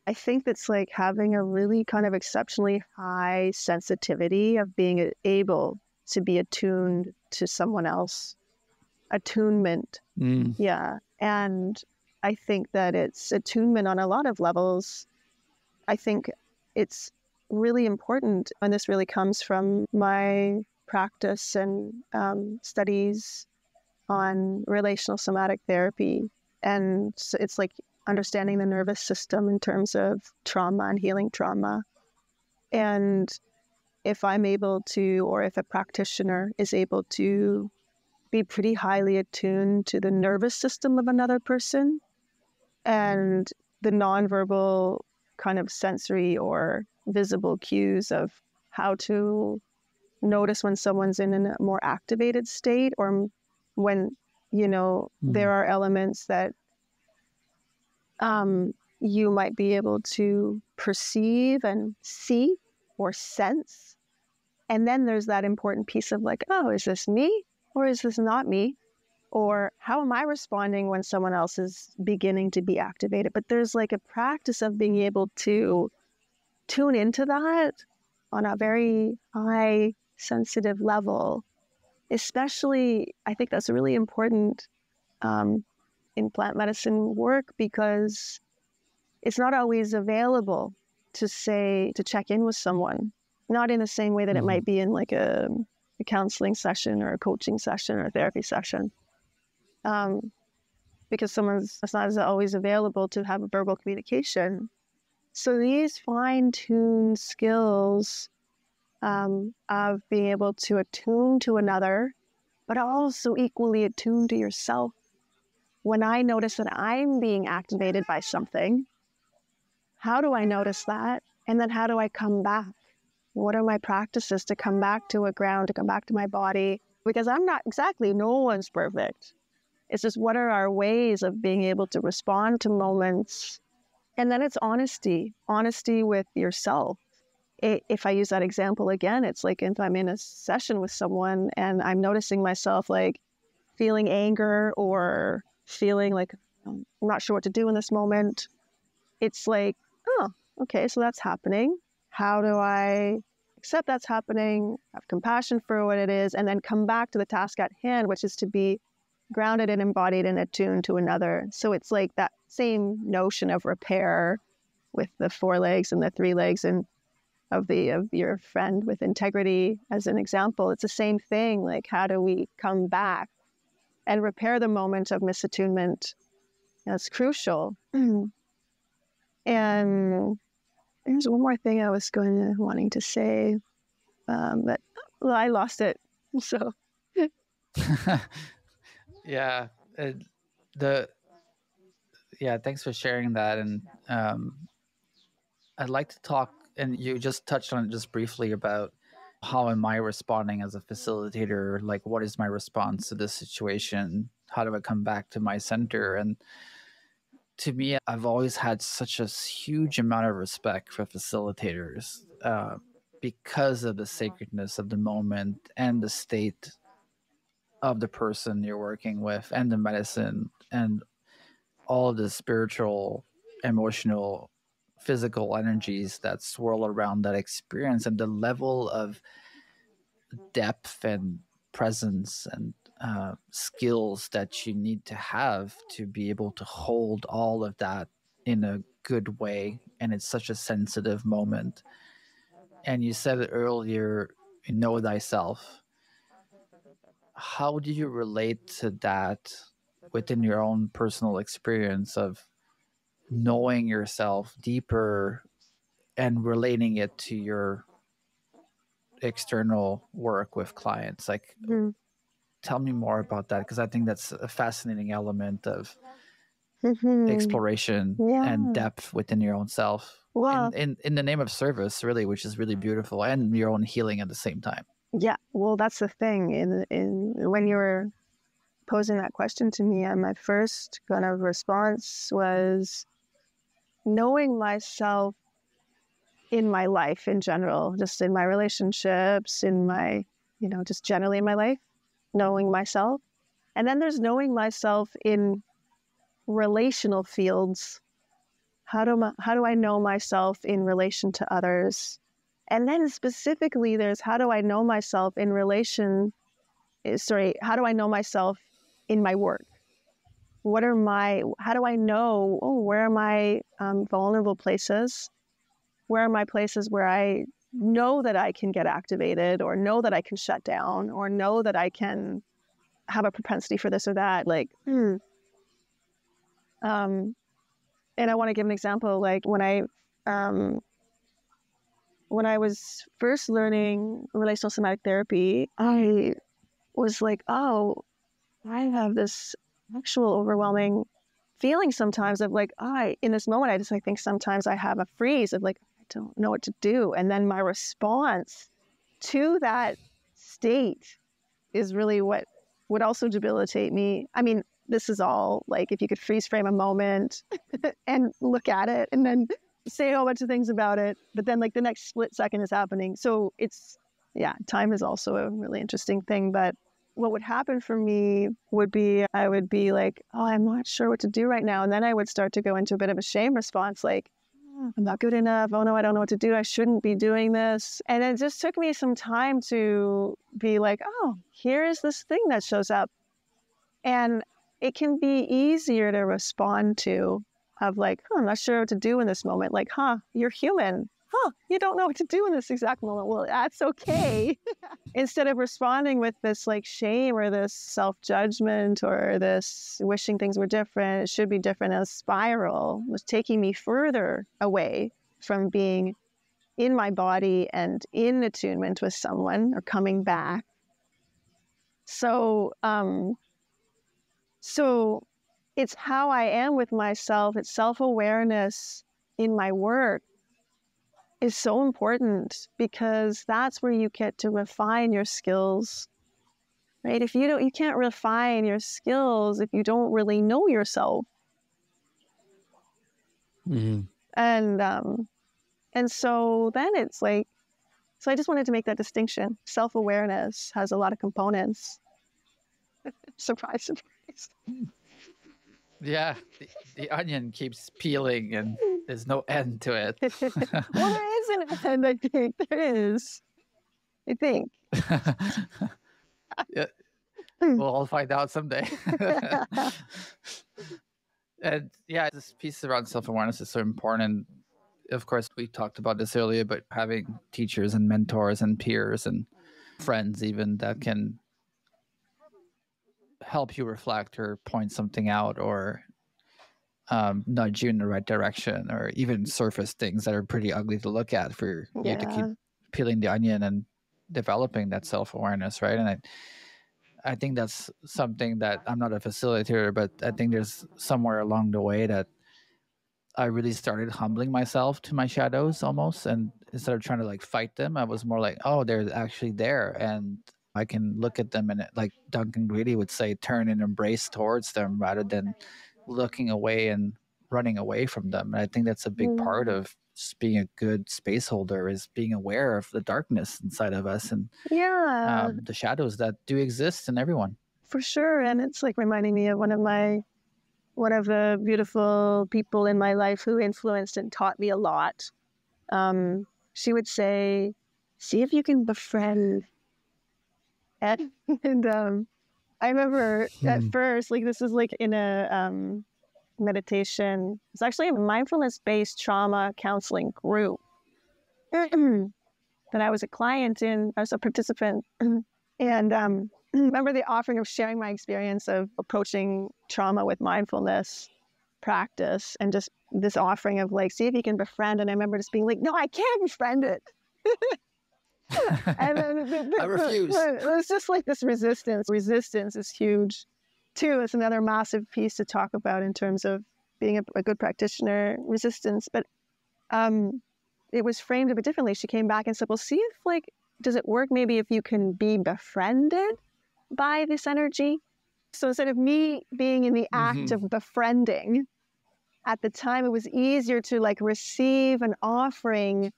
I think that's like having a really kind of exceptionally high sensitivity of being able to be attuned to someone else. Attunement. Yeah. And I think that it's attunement on a lot of levels. I think it's really important, and this really comes from my practice and studies on relational somatic therapy. And so it's like understanding the nervous system in terms of trauma and healing trauma. And if I'm able to, or if a practitioner is able to be pretty highly attuned to the nervous system of another person and the nonverbal kind of sensory or visible cues of how to notice when someone's in a more activated state, or when, there are elements that you might be able to perceive and see or sense. And then there's that important piece of like, oh, is this me or is this not me? Or how am I responding when someone else is beginning to be activated? But there's like a practice of being able to tune into that on a very high sensitive level. Especially, I think that's really important in plant medicine work, because it's not always available to check in with someone, not in the same way that it might be in like a counseling session or a coaching session or a therapy session. Because it's not always available to have a verbal communication. So these fine-tuned skills of being able to attune to another, but also equally attune to yourself. When I notice that I'm being activated by something, how do I notice that? And then how do I come back? What are my practices to come back to a ground, to come back to my body? Because no one's perfect. It's just, what are our ways of being able to respond to moments? And then it's honesty with yourself. If I use that example again, it's like if I'm in a session with someone and I'm noticing myself like feeling anger or feeling like I'm not sure what to do in this moment, it's like, oh, okay, so that's happening. How do I accept that's happening, have compassion for what it is, and then come back to the task at hand, which is to be grounded and embodied and attuned to another. So it's like that same notion of repair with the 4 legs and the 3 legs, and of your friend with integrity as an example. It's the same thing. Like, how do we come back and repair the moment of misattunement? That's crucial. And there's one more thing I was wanting to say, but I lost it. So Yeah. Thanks for sharing that. And I'd like to talk, and you just touched on it just briefly, about how am I responding as a facilitator? Like, what is my response to this situation? How do I come back to my center? And to me, I've always had such a huge amount of respect for facilitators, because of the sacredness of the moment and the state of the person you're working with, and the medicine, and all of the spiritual, emotional, physical energies that swirl around that experience, and the level of depth and presence and skills that you need to have to be able to hold all of that in a good way. And it's such a sensitive moment. And you said it earlier, know thyself. How do you relate to that within your own personal experience of knowing yourself deeper and relating it to your external work with clients. Like, Mm-hmm. tell me more about that, because I think that's a fascinating element of exploration and depth within your own self. Well, in the name of service, really, which is really beautiful, and your own healing at the same time. yeah. Well, that's the thing. In when you were posing that question to me, my first kind of response was knowing myself in my life in general, just in my relationships, in my, just generally in my life, knowing myself. And then there's knowing myself in relational fields. How do I know myself in relation to others? And then specifically, there's how do I know myself in relation, how do I know myself in my work? How do I know, where are my vulnerable places? Where are my places where I know that I can get activated, or know that I can shut down, or know that I can have a propensity for this or that? Like, and I want to give an example. Like when I was first learning relational somatic therapy, I was like, oh, I have this actual overwhelming feeling sometimes of like, in this moment, I think sometimes I have a freeze of like, I don't know what to do. And then my response to that state is really what would also debilitate me. I mean, this is all like, if you could freeze frame a moment and look at it and then say a whole bunch of things about it, but then like the next split second is happening. So time is also a really interesting thing. But what would happen for me would be, I would be like, oh, I'm not sure what to do right now. And then I would start to go into a bit of a shame response, like, I'm not good enough. Oh no, I don't know what to do. I shouldn't be doing this. And it just took me some time to be like, oh, here is this thing that shows up. And it can be easier to respond to, of like, I'm not sure what to do in this moment. Like, you're human. You don't know what to do in this exact moment. Well, that's okay. Instead of responding with this like shame or this self-judgment or this wishing things were different, it should be different, a spiral was taking me further away from being in my body and in attunement with someone, or coming back. So it's how I am with myself. It's self-awareness in my work is so important, because that's where you get to refine your skills, right? If you can't refine your skills if you don't really know yourself. Mm-hmm. And so then it's like, so I just wanted to make that distinction. Self-awareness has a lot of components. Surprise, surprise. Yeah, the onion keeps peeling and there's no end to it. Well, there is an end, I think. There is. I think. Yeah. We'll all find out someday. And yeah, this piece around self-awareness is so important. Of course, we talked about this earlier, but having teachers and mentors and peers and friends even that can help you reflect or point something out, or nudge you in the right direction, or even surface things that are pretty ugly to look at for you to keep peeling the onion and developing that self-awareness, right? And I think that's something that, I'm not a facilitator, but I think there's somewhere along the way that I really started humbling myself to my shadows almost. And instead of trying to like fight them, I was more like, oh, they're actually there. And I can look at them and, like Duncan Greedy would say, turn and embrace towards them rather than looking away and running away from them. And I think that's a big part of just being a good space holder, is being aware of the darkness inside of us and the shadows that do exist in everyone. For sure. And it's like reminding me of one of the beautiful people in my life who influenced and taught me a lot. She would say, see if you can befriend. And I remember at first, like this is like in a meditation. It's actually a mindfulness-based trauma counseling group that I was a client in. I was a participant. And remember the offering of sharing my experience of approaching trauma with mindfulness. practice and just this offering of like, see if you can befriend. And I remember just being like, no, I can't befriend it. And then I refuse. It's just like this resistance. Resistance is huge too. It's another massive piece to talk about in terms of being a good practitioner, resistance. But it was framed a bit differently. She came back and said, well, see if like, does it work maybe if you can be befriended by this energy? So instead of me being in the act of befriending, at the time it was easier to like receive an offering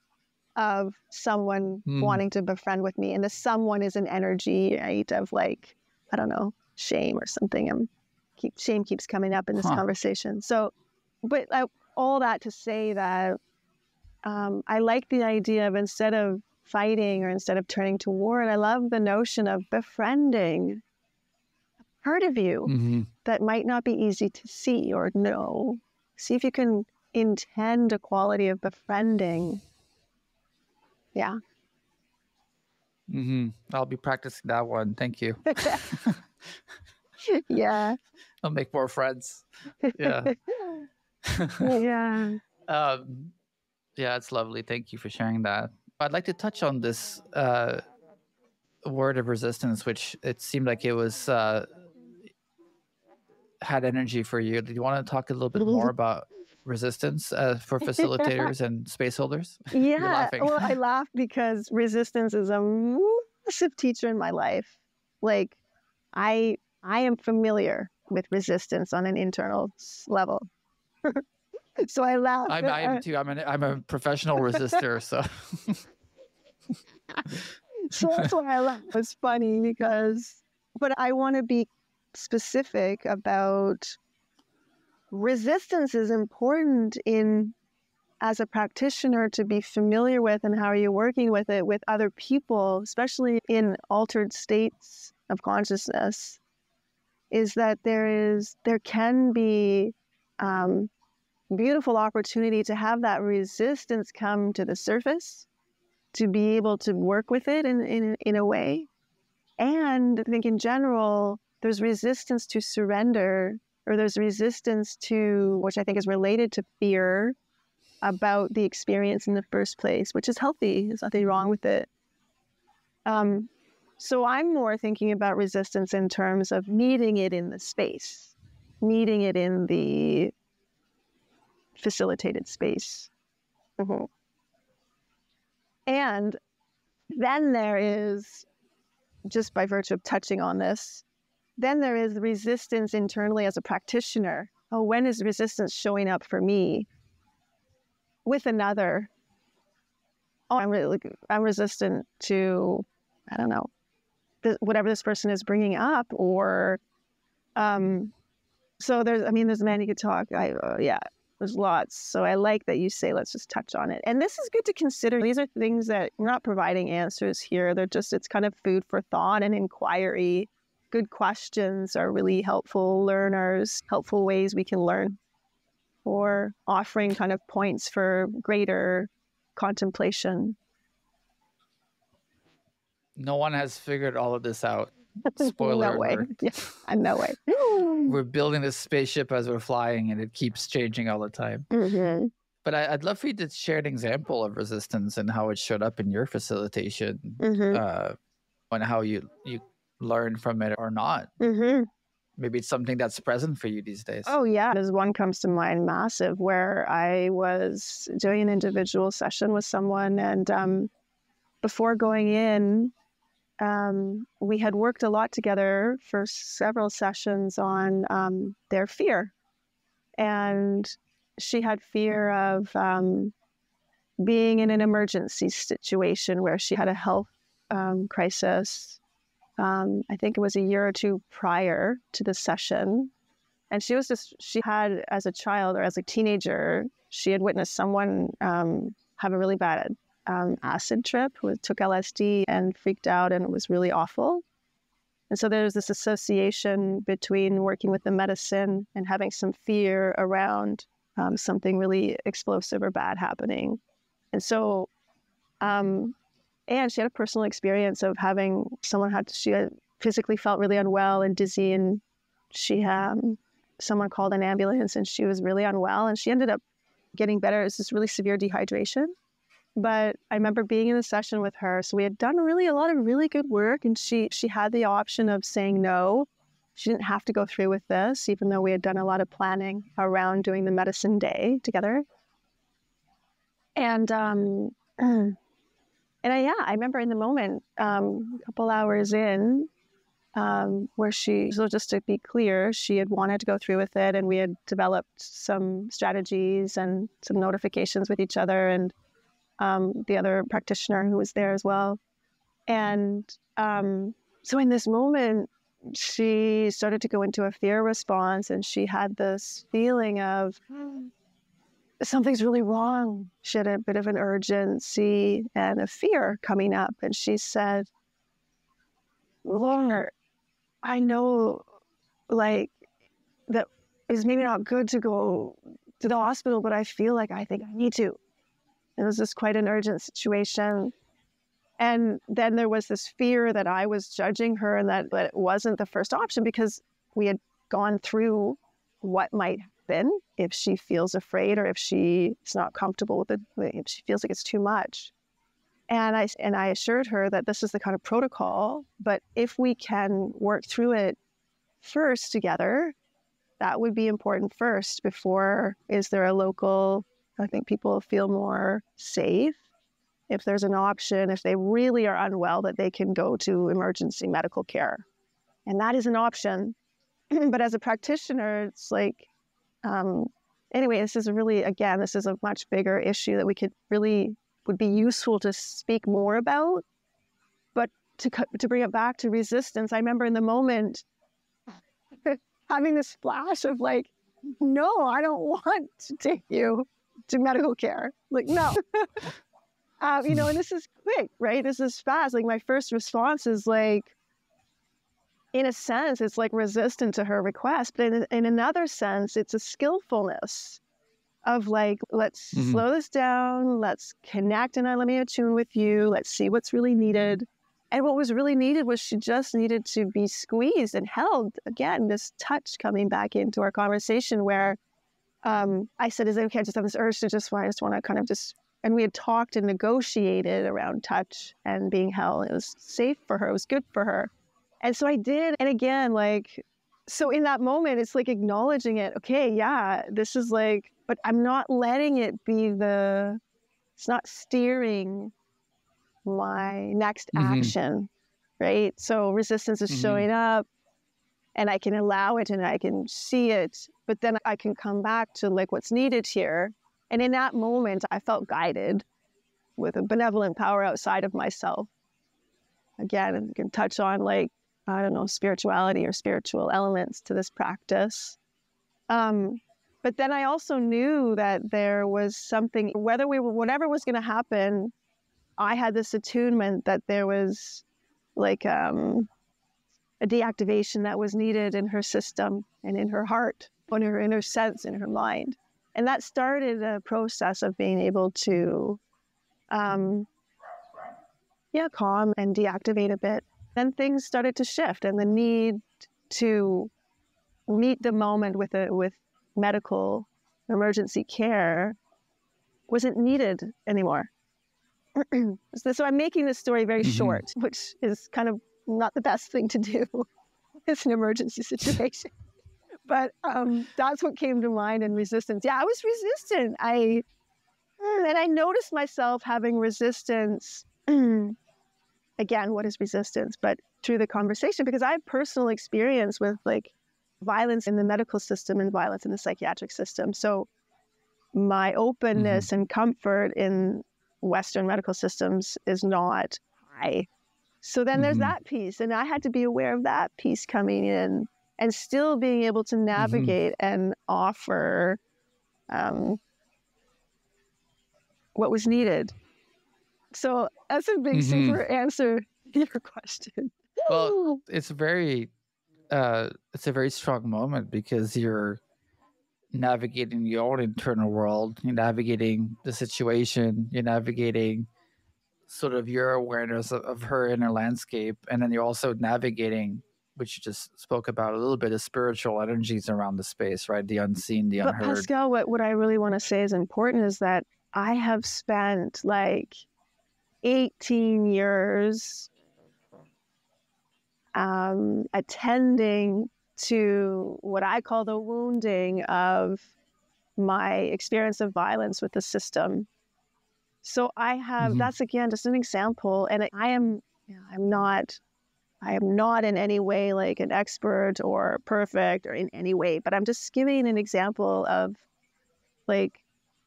of someone wanting to befriend with me. And the someone is an energy, right, of like, I don't know, shame or something. Shame keeps coming up in this conversation. So, but all that to say that I like the idea of instead of fighting or instead of turning toward, I love the notion of befriending a part of you that might not be easy to see or know. See if you can intend a quality of befriending. Yeah. I'll be practicing that one. Thank you. Yeah. I'll make more friends. Yeah. Yeah. Yeah, it's lovely. Thank you for sharing that. I'd like to touch on this word of resistance, which it seemed like it was had energy for you. Do you want to talk a little bit more about resistance for facilitators and space holders? You're Yeah. laughing. Well, I laugh because resistance is a massive teacher in my life. Like, I am familiar with resistance on an internal level. So I laugh. I am too. I'm a professional resistor, so. So that's why I laugh. It's funny but I want to be specific about resistance is important as a practitioner to be familiar with, and how are you working with it with other people, especially in altered states of consciousness, is that there can be beautiful opportunity to have that resistance come to the surface, to be able to work with it in a way. And I think in general, there's resistance to surrender, or there's resistance to, which I think is related to fear about the experience in the first place, which is healthy. There's nothing wrong with it. So I'm more thinking about resistance in terms of meeting it in the space, meeting it in the facilitated space. And then there is, just by virtue of touching on this, then there is resistance internally as a practitioner. Oh, when is resistance showing up for me with another? Oh, I'm resistant to, I don't know, whatever this person is bringing up, or so there's many could talk. There's lots. So I like that you say, let's just touch on it. And this is good to consider. These are things that we're not providing answers here. It's kind of food for thought and inquiry. Good questions are really helpful learners, helpful ways we can learn, or offering kind of points for greater contemplation. No one has figured all of this out. Spoiler No way. alert. Yeah, no way. We're building this spaceship as we're flying, and it keeps changing all the time. But I'd love for you to share an example of resistance and how it showed up in your facilitation, and how you learn from it or not. Maybe it's something that's present for you these days. Oh, yeah. There's one comes to mind, massive, where I was doing an individual session with someone, and before going in, we had worked a lot together for several sessions on their fear. And she had fear of being in an emergency situation where she had a health crisis. I think it was a year or two prior to the session. And she had, as a child or as a teenager, she had witnessed someone have a really bad acid trip, who took LSD and freaked out, and it was really awful. And so there's this association between working with the medicine and having some fear around something really explosive or bad happening. And so, and she had a personal experience of having she had physically felt really unwell and dizzy, and she someone called an ambulance, and she was really unwell, and she ended up getting better. It was this really severe dehydration. But I remember being in the session with her. So we had done really a lot of really good work, and she had the option of saying no. She didn't have to go through with this, even though we had done a lot of planning around doing the medicine day together. And I remember in the moment, a couple hours in, where so just to be clear, she had wanted to go through with it, and we had developed some strategies and some notifications with each other and the other practitioner who was there as well. And so in this moment, she started to go into a fear response, and she had this feeling of something's really wrong. She had a bit of an urgency and a fear coming up. And she said, Lord, I know like that it's maybe not good to go to the hospital, but I feel like I think I need to. It was just quite an urgent situation. And then there was this fear that I was judging her and that it wasn't the first option, because we had gone through what might have been if she feels afraid, or if she is not comfortable with it, if she feels like it's too much. And I assured her that this is the kind of protocol, but if we can work through it first together, that would be important first before, is there a local, I think people feel more safe if there's an option, if they really are unwell, that they can go to emergency medical care. And that is an option. But as a practitioner, it's like, anyway, this is really, again, this is a much bigger issue that would be useful to speak more about. But to bring it back to resistance, I remember in the moment having this flash of like, no, I don't want to take you to medical care. Like, no. And this is quick, right? This is fast. Like, my first response is like, in a sense, it's like resistant to her request. But in another sense, it's a skillfulness of like, let's slow this down. Let's connect and let me attune with you. Let's see what's really needed. And what was really needed was she just needed to be squeezed and held. Again, this touch coming back into our conversation where I said, is it okay? I just have this urge to I just want to kind of just, and we had talked and negotiated around touch and being held. It was safe for her. It was good for her. And so I did. And again, like, so in that moment, it's like acknowledging it. Okay, yeah, this is like, but I'm not letting it be it's not steering my next action, right? So resistance is showing up, and I can allow it and I can see it, but then I can come back to like what's needed here. And in that moment, I felt guided with a benevolent power outside of myself. Again, you can touch on like, I don't know, spirituality or spiritual elements to this practice. But then I also knew that there was something, whatever was going to happen, I had this attunement that there was like a deactivation that was needed in her system and in her heart, in her sense, in her mind. And that started a process of being able to, calm and deactivate a bit. Then things started to shift, and the need to meet the moment with medical emergency care wasn't needed anymore. So I'm making this story very short, which is kind of not the best thing to do. It's an emergency situation. But that's what came to mind in resistance. Yeah, I was resistant. And I noticed myself having resistance. Again, what is resistance? But through the conversation, because I have personal experience with like violence in the medical system and violence in the psychiatric system. So my openness and comfort in Western medical systems is not high. So then there's that piece. And I had to be aware of that piece coming in and still being able to navigate and offer what was needed. So that's a big super answer to your question. Well, it's a very strong moment, because you're navigating your own internal world, you're navigating the situation, you're navigating sort of your awareness of her inner landscape, and then you're also navigating which you just spoke about a little bit, is spiritual energies around the space, right? The unseen, the But unheard. Pascal, what I really want to say is important is that I have spent like 18 years attending to what I call the wounding of my experience of violence with the system. So I have, that's again just an example, and I'm not in any way like an expert or perfect or in any way, but I'm just giving an example of like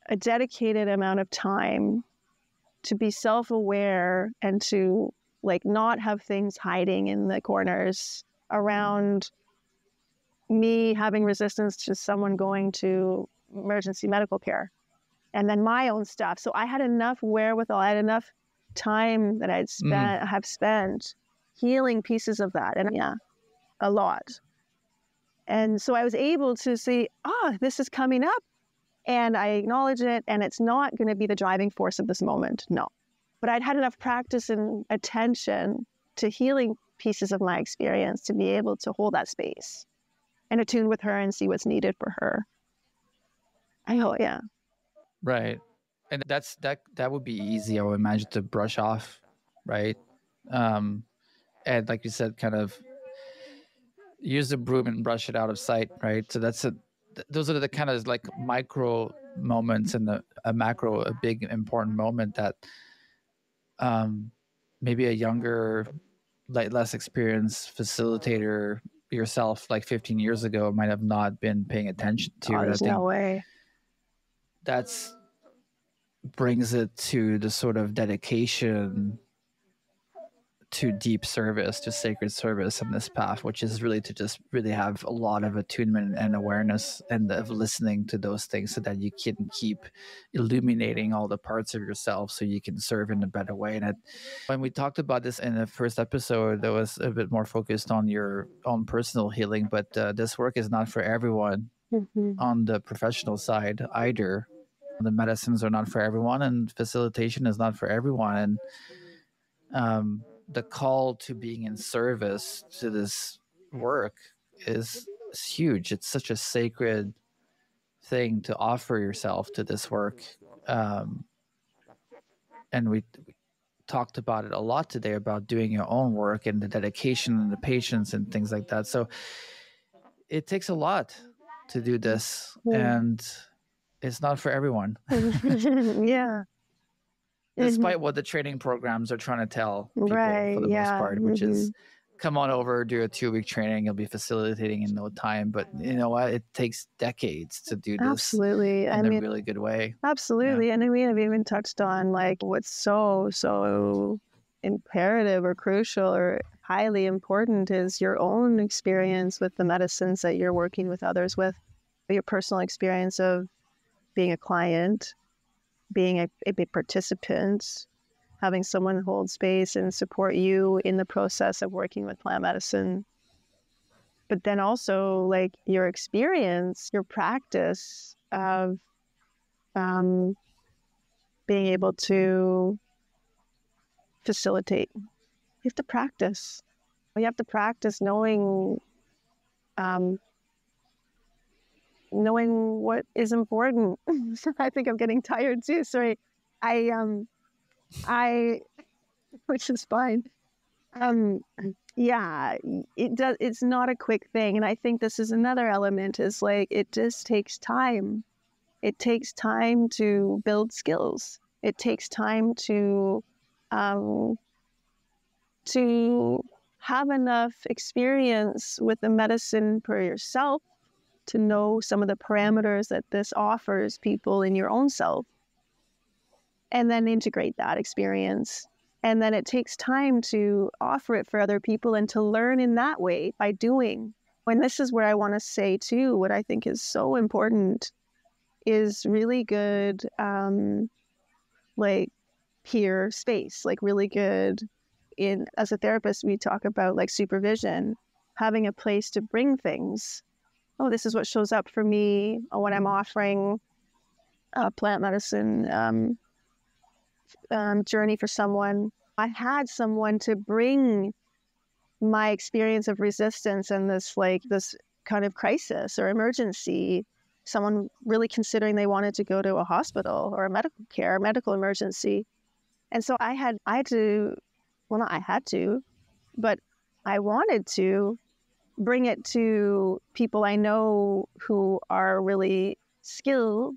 a dedicated amount of time to be self-aware and to like not have things hiding in the corners around me having resistance to someone going to emergency medical care, and then my own stuff. So I had enough wherewithal, I had enough time that have spent healing pieces of that, and a lot. And so I was able to see, this is coming up, and I acknowledge it, and it's not going to be the driving force of this moment, no. But I'd had enough practice and attention to healing pieces of my experience to be able to hold that space and attune with her and see what's needed for her. Right. And that would be easy, I would imagine, to brush off, right? And like you said, kind of use the broom and brush it out of sight, right? So those are the kind of like micro moments and a big important moment that maybe a younger, like less experienced facilitator yourself like 15 years ago might have not been paying attention to. There's no way. That's brings it to the sort of dedication to deep service, to sacred service in this path, which is really to just really have a lot of attunement and awareness and of listening to those things so that you can keep illuminating all the parts of yourself so you can serve in a better way. And when we talked about this in the first episode, that was a bit more focused on your own personal healing, but this work is not for everyone on the professional side either. The medicines are not for everyone, and facilitation is not for everyone. And the call to being in service to this work is huge. It's such a sacred thing to offer yourself to this work. And we talked about it a lot today, about doing your own work and the dedication and the patience and things like that. So it takes a lot to do this, and it's not for everyone. Despite what the training programs are trying to tell people for the most part, which is come on over, do a 2-week training, you'll be facilitating in no time. But you know what? It takes decades to do this in a really good way. Absolutely. Yeah. And we have even touched on like what's so imperative or crucial or highly important is your own experience with the medicines that you're working with others with, your personal experience of being a client, being a participant, having someone hold space and support you in the process of working with plant medicine. But then also like your experience, your practice of being able to facilitate. You have to practice. You have to practice knowing what is important. I think I'm getting tired too. Sorry. Which is fine. It's not a quick thing. And I think this is another element is like, it just takes time. It takes time to build skills. It takes time to have enough experience with the medicine for yourself to know some of the parameters that this offers people in your own self, and then integrate that experience. And then it takes time to offer it for other people and to learn in that way by doing. And this is where I want to say too, what I think is so important is really good, like peer space, like really good as a therapist, we talk about like supervision, having a place to bring things. Oh, this is what shows up for me when I'm offering a plant medicine journey for someone. I had someone to bring my experience of resistance and this kind of crisis or emergency, someone really considering they wanted to go to a hospital or a medical emergency. And so I had to, well, not I had to, but I wanted to bring it to people I know who are really skilled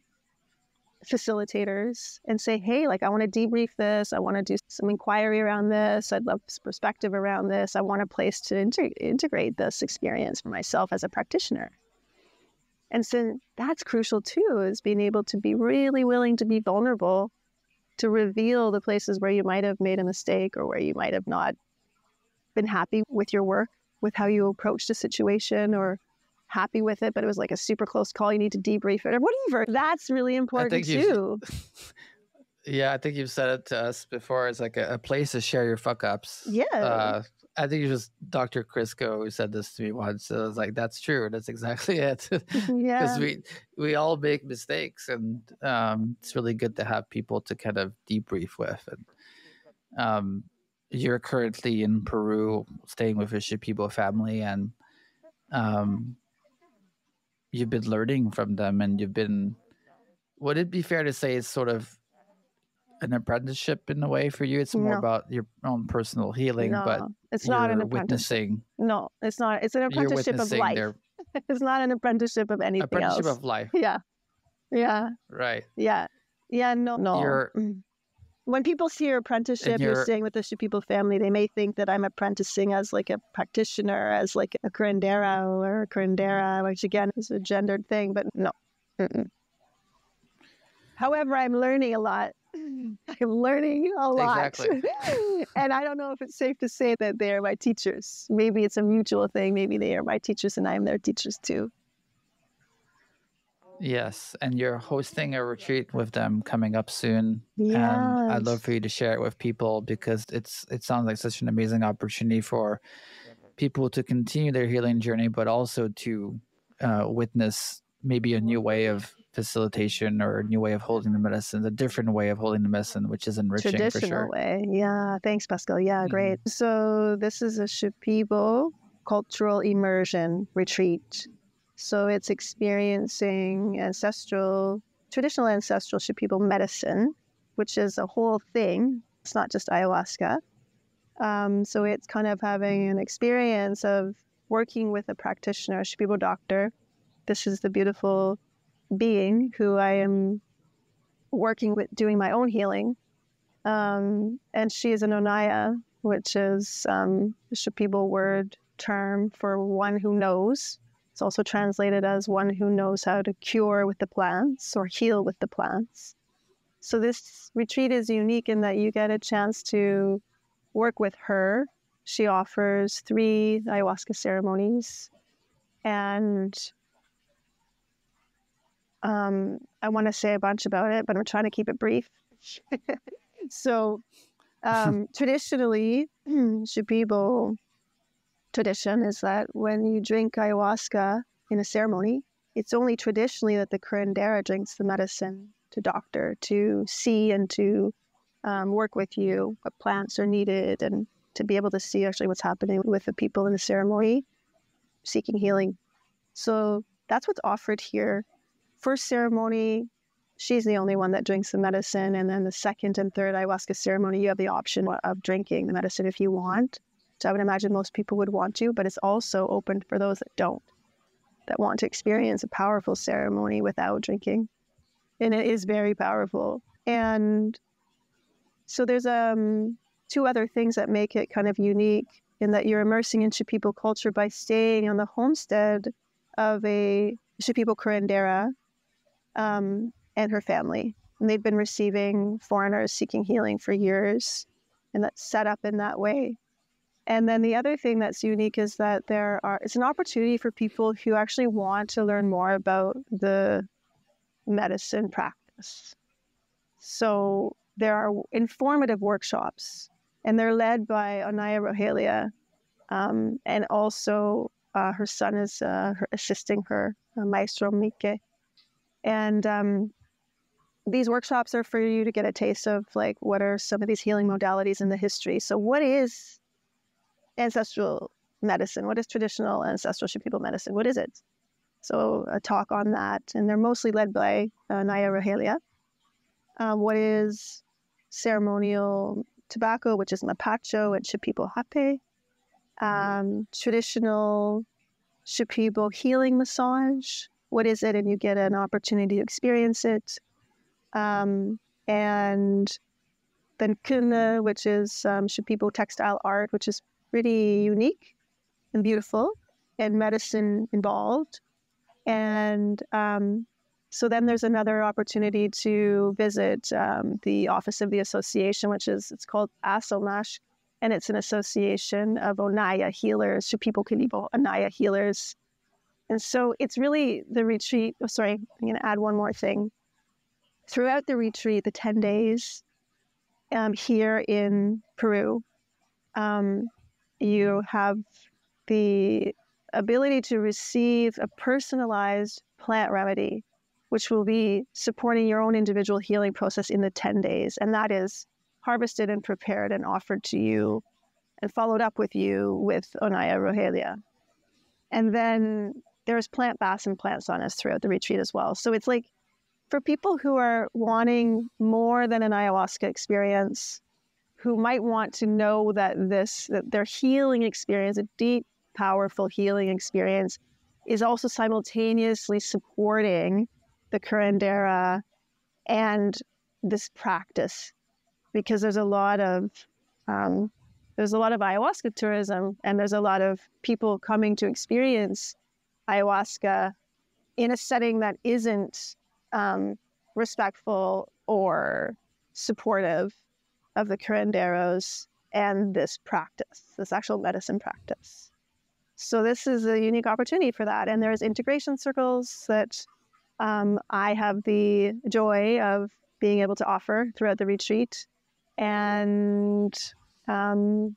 facilitators and say, hey, like, I want to debrief this. I want to do some inquiry around this. I'd love some perspective around this. I want a place to integrate this experience for myself as a practitioner. And so that's crucial too, is being able to be really willing to be vulnerable, to reveal the places where you might have made a mistake or where you might have not been happy with your work, with how you approached a situation, or happy with it, but it was like a super close call. You need to debrief it or whatever. That's really important too. Yeah, I think you've said it to us before. It's like a place to share your fuck ups. Yeah. I think it was Dr. Crisco who said this to me once. So I was like, that's true. That's exactly it. Yeah. Because we all make mistakes, and it's really good to have people to kind of debrief with. And you're currently in Peru, staying with a Shipibo family, and you've been learning from them, and would it be fair to say it's sort of an apprenticeship in a way for you? It's more about your own personal healing, but it's not an apprenticeship. No, it's not. It's an apprenticeship of life. It's not an apprenticeship of anything apprenticeship else. of life. Yeah. Yeah. Right. Yeah. Yeah. No. When people see your apprenticeship, you're staying with the Shipibo family, they may think that I'm apprenticing as like a practitioner, as like a curandera or a curandera, which again is a gendered thing, but no. Mm-mm. However, I'm learning a lot. I'm learning a lot. Exactly. And I don't know if it's safe to say that they are my teachers. Maybe it's a mutual thing. Maybe they are my teachers and I'm their teachers too. Yes, and you're hosting a retreat with them coming up soon. Yes. And I'd love for you to share it with people, because it sounds like such an amazing opportunity for people to continue their healing journey, but also to witness maybe a new way of facilitation or a new way of holding the medicine, a different way of holding the medicine, which is enriching. Traditional for sure. way. Yeah. Thanks, Pascal. Yeah, great. So this is a Shipibo cultural immersion retreat. So it's experiencing traditional ancestral Shipibo medicine, which is a whole thing. It's not just ayahuasca. So it's kind of having an experience of working with a practitioner, a Shipibo doctor. This is the beautiful being who I am working with, doing my own healing. And she is an onaya, which is the Shipibo word term for one who knows. It's also translated as one who knows how to cure with the plants or heal with the plants. So this retreat is unique in that you get a chance to work with her. She offers 3 ayahuasca ceremonies. And I want to say a bunch about it, but I'm trying to keep it brief. So traditionally, Shipibo tradition is that when you drink ayahuasca in a ceremony, it's only traditionally that the curandera drinks the medicine to doctor, to see and to work with you, what plants are needed, and to be able to see actually what's happening with the people in the ceremony seeking healing. So that's what's offered here. First ceremony, she's the only one that drinks the medicine. And then the second and third ayahuasca ceremony, you have the option of drinking the medicine if you want. So I would imagine most people would want to, but it's also open for those that don't, that want to experience a powerful ceremony without drinking. And it is very powerful. And so there's 2 other things that make it kind of unique, in that you're immersing in Shipibo culture by staying on the homestead of a Shipibo curandera and her family. And they've been receiving foreigners seeking healing for years, and that's set up in that way. And then the other thing that's unique is that it's an opportunity for people who actually want to learn more about the medicine practice. So there are informative workshops, and they're led by Onaya Rogelia, and also her son is assisting her, Maestro Mike. And these workshops are for you to get a taste of, like, what are some of these healing modalities in the history. So what is ancestral medicine? What is traditional ancestral Shipibo medicine? What is it? So a talk on that, and they're mostly led by Naya Rohelia. What is ceremonial tobacco, which is mapacho and Shipibo hape? Traditional Shipibo healing massage. What is it? And you get an opportunity to experience it. And then kuna, which is Shipibo textile art, which is pretty unique and beautiful, and medicine involved. And so then there's another opportunity to visit the office of the association, it's called ASOMASH, and it's an association of Onaya healers, Shipibo Kilibo Onaya healers. And so it's really the retreat. Oh, sorry, I'm going to add one more thing. Throughout the retreat, the 10 days here in Peru, you have the ability to receive a personalized plant remedy, which will be supporting your own individual healing process in the 10 days. And that is harvested and prepared and offered to you and followed up with you with Onaya Rohelia. And then there's plant baths and plant saunas throughout the retreat as well. So it's like for people who are wanting more than an ayahuasca experience, who might want to know that their healing experience, a deep, powerful healing experience, is also simultaneously supporting the curandera and this practice, because there's a lot of ayahuasca tourism, and there's a lot of people coming to experience ayahuasca in a setting that isn't respectful or supportive of the curanderos and this practice, this actual medicine practice. So this is a unique opportunity for that. And there's integration circles that I have the joy of being able to offer throughout the retreat. And so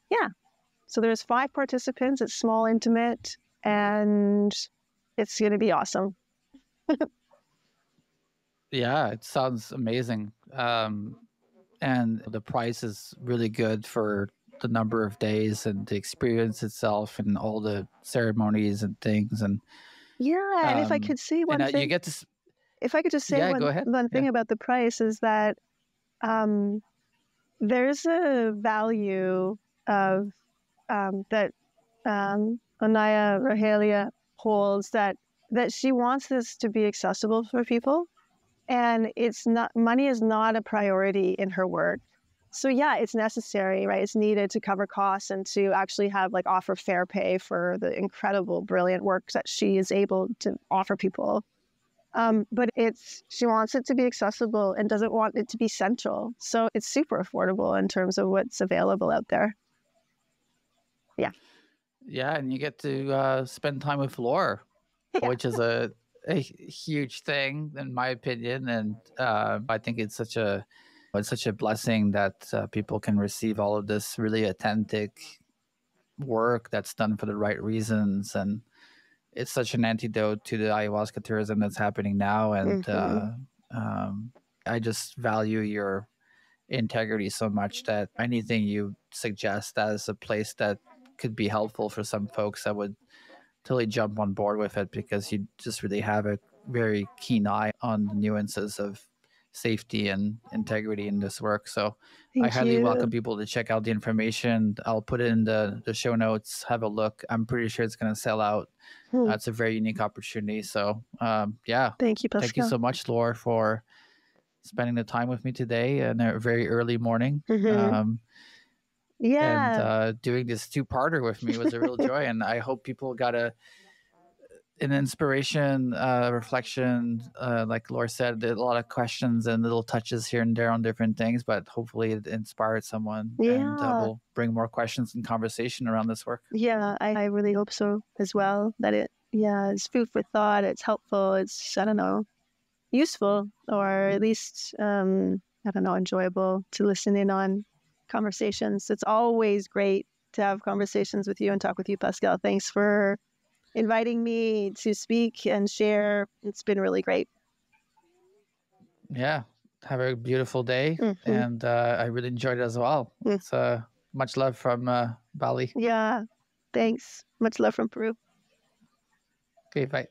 there's 5 participants. It's small, intimate, and it's going to be awesome. Yeah, it sounds amazing. And the price is really good for the number of days and the experience itself and all the ceremonies and things. And and if I could say one thing, you get to. If I could just say go ahead. one thing about the price is that there's a value of that Onaya Rohelia holds that she wants this to be accessible for people, and money is not a priority in her work. So yeah, it's necessary, right? It's needed to cover costs and to actually have offer fair pay for the incredible, brilliant work that she is able to offer people. But she wants it to be accessible and doesn't want it to be central. So it's super affordable in terms of what's available out there. Yeah. Yeah, and you get to spend time with Laura, which is a huge thing in my opinion. And I think it's such a blessing that people can receive all of this really authentic work that's done for the right reasons. And it's such an antidote to the ayahuasca tourism that's happening now. And I just value your integrity so much that anything you suggest as a place that could be helpful for some folks, I would totally jump on board with it, because you just really have a very keen eye on the nuances of safety and integrity in this work. So I highly welcome people to check out the information. I'll put it in the show notes. Have a look. I'm pretty sure it's going to sell out. It's a very unique opportunity. So thank you, Pascal. Thank you so much, Laura, for spending the time with me today in a very early morning. And doing this 2-parter with me was a real joy. And I hope people got an inspiration, reflection. Like Laura said, a lot of questions and little touches here and there on different things, but hopefully it inspired someone and will bring more questions and conversation around this work. Yeah, I really hope so as well, that it's food for thought. It's helpful. It's, I don't know, useful, or at least, enjoyable to listen in on conversations. It's always great to have conversations with you and talk with you, Pascal. Thanks for inviting me to speak and share. It's been really great. Yeah. Have a beautiful day. And I really enjoyed it as well. It's Much love from Bali. Yeah. Thanks. Much love from Peru. Okay, bye.